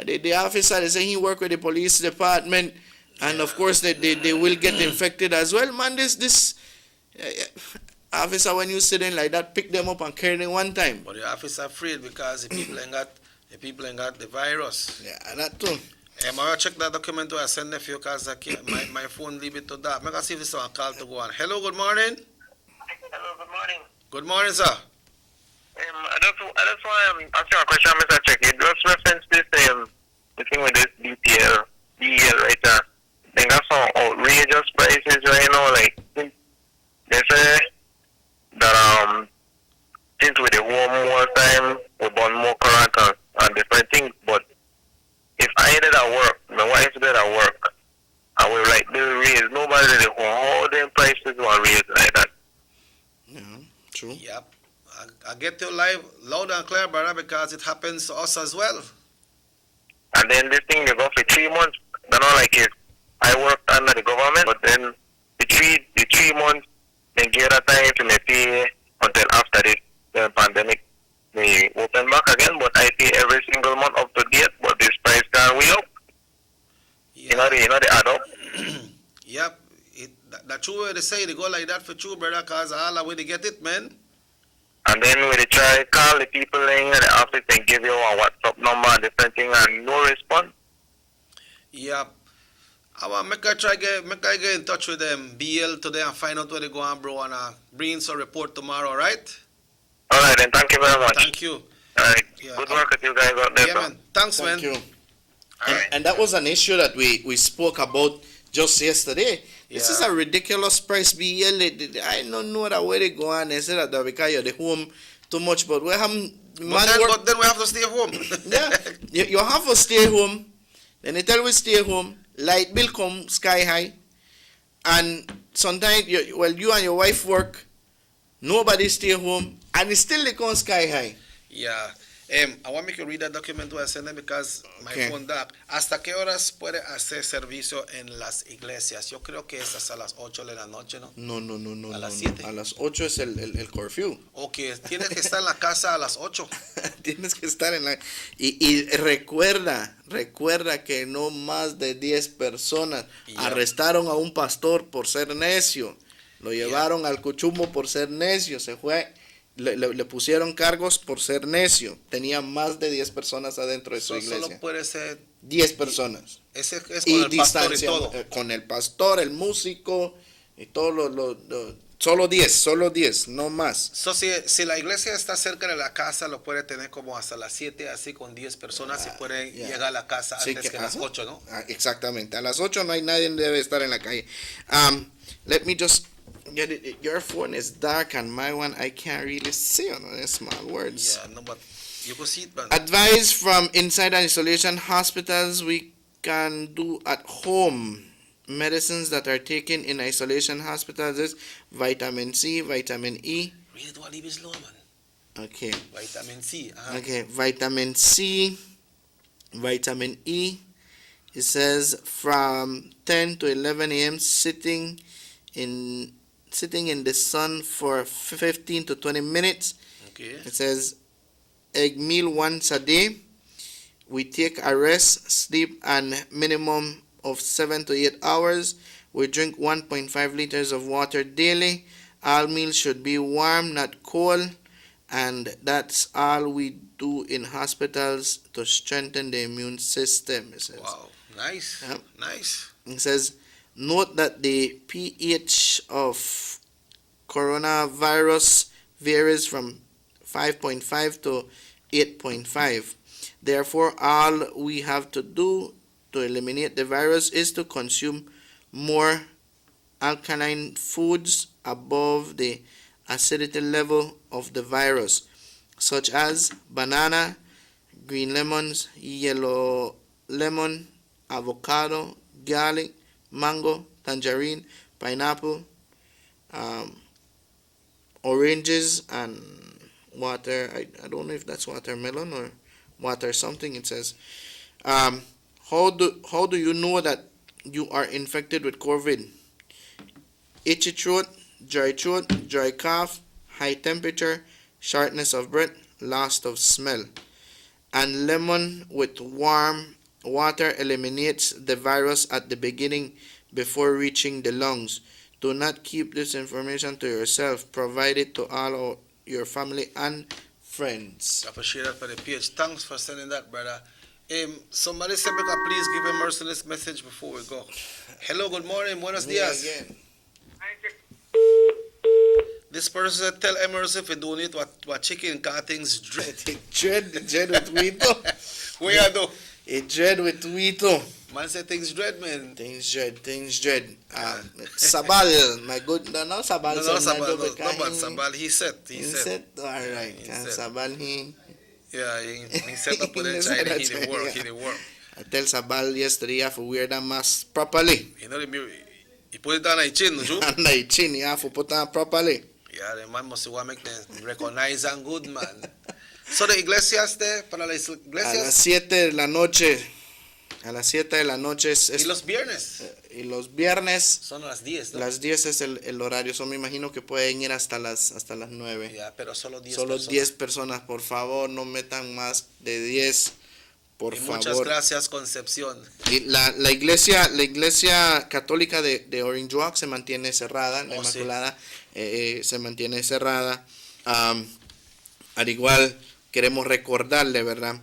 The officer, they say he work with the police department, and of course they will get infected as well. Man, this officer, when you sit in like that, pick them up and carry them one time. But the officer afraid because the people ain't got the virus. Yeah, that too. I'm going to check that document I send for you because my phone leave it to that. I'm going to see if this is a call to go on. Hello, good morning. Hello, good morning. Good morning, sir. I just want to ask you a question, Mr. Check. You just reference this the thing with this DL right there. They got some outrageous prices right now. Like, they say that since with the warm more time, we burn more current and different things. But if I did at work, my wife did at work, I will like do raise. Nobody did it. All them prices will raise like that. Yeah, true. Yep. I get you live, loud and clear, brother, because it happens to us as well. And then this thing, they go for 3 months. They're not like it. I work under the government, but then the three months, they give that time to me pay until after the pandemic. They open back again, but I pay every single month up to date, but this price can way up. Yeah. You know the add up? Yep. That's true way they say they go like that for true, brother, because all the way they get it, man. And then when they try call the people in the office and give you a WhatsApp number and different thing and no response. Yep. I want make I get in touch with them BL today and find out where they go on, bro, and bring some report tomorrow, all right? All right, then. Thank you very much. Thank you. All right. Yeah. Good work with you guys out there. Yeah, man. Thanks, man. Thank you. And that was an issue that we spoke about just yesterday. This is a ridiculous price. BL, I don't know that where they go on. They say that because you're the home too much, but we have but then we have to stay home. Yeah, you have to stay home. Then they tell we stay home. Light bill come sky high, and sometimes you and your wife work. Nobody stay home, and it's still they come sky high. Yeah. I want to make you read that document I sent them because my phone dark. ¿Hasta qué horas puede hacer servicio en las iglesias? Yo creo que es hasta las 8 de la noche, ¿no? No. A las 7. A las 8 es el curfew. Ok, tienes que estar en la casa a las 8. Tienes que estar en la... Y recuerda que no más de 10 personas arrestaron a un pastor por ser necio. Lo llevaron al cuchumbo por ser necio. Se fue... Le pusieron cargos por ser necio. Tenía más de 10 personas adentro de su iglesia. Solo puede ser 10 personas. Ese es con el pastor y todo. Con el pastor, el músico y todo solo 10, no más. Si la iglesia está cerca de la casa, lo puede tener como hasta las 7, así con 10 personas y puede llegar a la casa antes que a las 8, ¿no? Exactamente. A las 8 no hay nadie debe estar en la calle. Let me just get it. Your phone is dark and my one I can't really see on the small words. Yeah, no, but you can see it, man. Advice from inside and isolation hospitals we can do at home. Medicines that are taken in isolation hospitals is vitamin C, vitamin E. Read it while he is low, man. Okay. Vitamin C. Okay, vitamin C, vitamin E. It says from 10 to 11 a.m. sitting in the sun for 15 to 20 minutes. Okay. It says egg meal once a day. We take a rest, sleep, and minimum of 7 to 8 hours. We drink 1.5 liters of water daily. All meals should be warm, not cold. And that's all we do in hospitals to strengthen the immune system. It says. Wow, nice. Yep. Nice. It says, note that the pH of coronavirus varies from 5.5 to 8.5. Therefore, all we have to do to eliminate the virus is to consume more alkaline foods above the acidity level of the virus, such as banana, green lemons, yellow lemon, avocado, garlic, mango, tangerine, pineapple, oranges, and water. I don't know if that's watermelon or water something. It says, how do you know that you are infected with COVID? Itchy throat, dry cough, high temperature, shortness of breath, loss of smell. And lemon with warm water eliminates the virus at the beginning before reaching the lungs. Do not keep this information to yourself. Provide it to all your family and friends. I appreciate that for the page. Thanks for sending that, brother. Somebody said, please give a merciless message before we go. Hello, good morning, buenos dias. Again. This person said, tell Emerson if you donate what chicken cuttings dread. dread with Wito. Where you do? A dread with Wito. Man said things dread, man. Things dread. Sabal, my good. No, Sabal. No, but Sabal, he said. All right. Sabal, he. Yeah, he set up with it. He didn't work. I tell Sabal yesterday you have to wear that mask properly. You know, he put it on his chin, no? On the chin, you have to put it properly. Yeah, the man must want to make them recognize and good, man. So the iglesias there, para las iglesias. A las 7 de la noche. A las 7 de la noche es. ¿Y los viernes? Y los viernes. Son las 10, ¿no? Las 10 es el horario. So me imagino que pueden ir hasta las 9. Ya, pero solo 10 Solo personas. 10 personas, por favor, no metan más de 10. Por favor. Muchas gracias, Concepción. Y la iglesia católica de Orange Walk se mantiene cerrada, la Inmaculada se mantiene cerrada. Al igual, queremos recordarle, ¿verdad?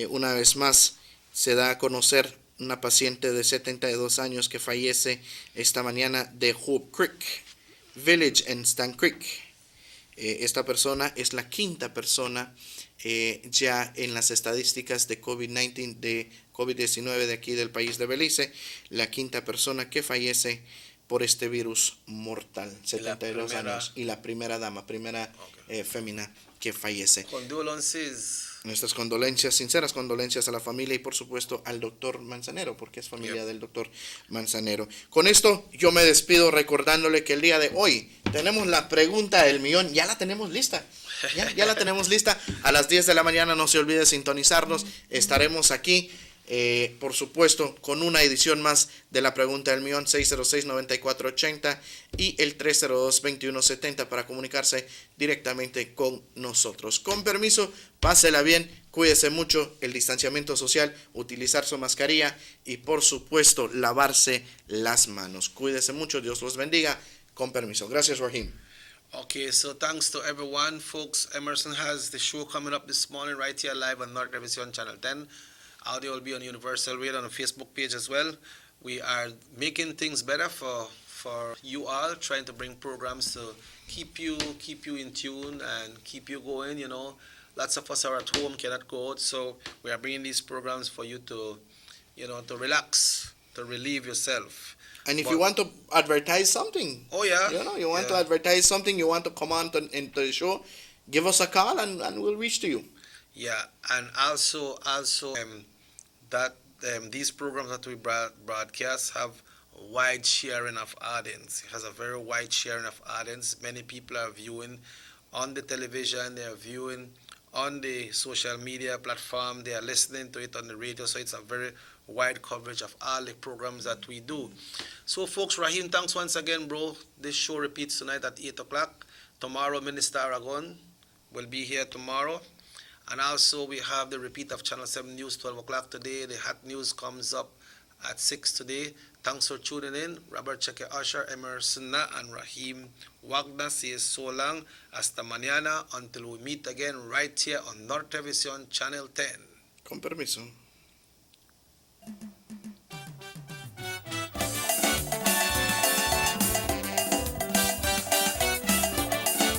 Una vez más, se da a conocer una paciente de 72 años que fallece esta mañana de Hope Creek Village en Stan Creek. Esta persona es la quinta persona ya en las estadísticas de COVID-19, de COVID-19 de aquí del país de Belice, la quinta persona que fallece por este virus mortal, 72 años, y la primera dama, fémina que fallece. Condolences. Nuestras condolencias, sinceras condolencias a la familia y por supuesto al doctor Manzanero, porque es familia del doctor Manzanero. Con esto yo me despido recordándole que el día de hoy tenemos la pregunta del millón, ya la tenemos lista. Ya la tenemos lista. A las 10 de la mañana no se olvide sintonizarnos. Estaremos aquí, por supuesto, con una edición más de la pregunta del millón, 606-9480 y el 302-2170 para comunicarse directamente con nosotros. Con permiso, pásela bien, cuídese mucho, el distanciamiento social, utilizar su mascarilla y por supuesto lavarse las manos. Cuídese mucho, Dios los bendiga. Con permiso. Gracias, Raheem. Okay, so thanks to everyone, folks. Emerson has the show coming up this morning right here live on North Television Channel 10. Audio will be on Universal Radio on the Facebook page as well. We are making things better for you all, trying to bring programs to keep you in tune and keep you going. You know, lots of us are at home, cannot go out, so we are bringing these programs for you to, to relax, to relieve yourself. And if you want to advertise something, you want to advertise something, you want to come on into the show, give us a call and we'll reach to you. Yeah, and also that these programs that we broadcast have a wide sharing of audience. It has a very wide sharing of audience. Many people are viewing on the television, they are viewing on the social media platform, they are listening to it on the radio, so it's a very wide coverage of all the programs that we do. So folks, Raheem, thanks once again, bro. This show repeats tonight at 8 o'clock. Tomorrow, Minister Aragon will be here tomorrow. And also we have the repeat of Channel 7 News, 12 o'clock today. The hot news comes up at 6 today. Thanks for tuning in. Robert Cheque Usher, Emerson Na, and Raheem Wagner says so long. Hasta mañana until we meet again right here on North Television Channel 10. Con permiso.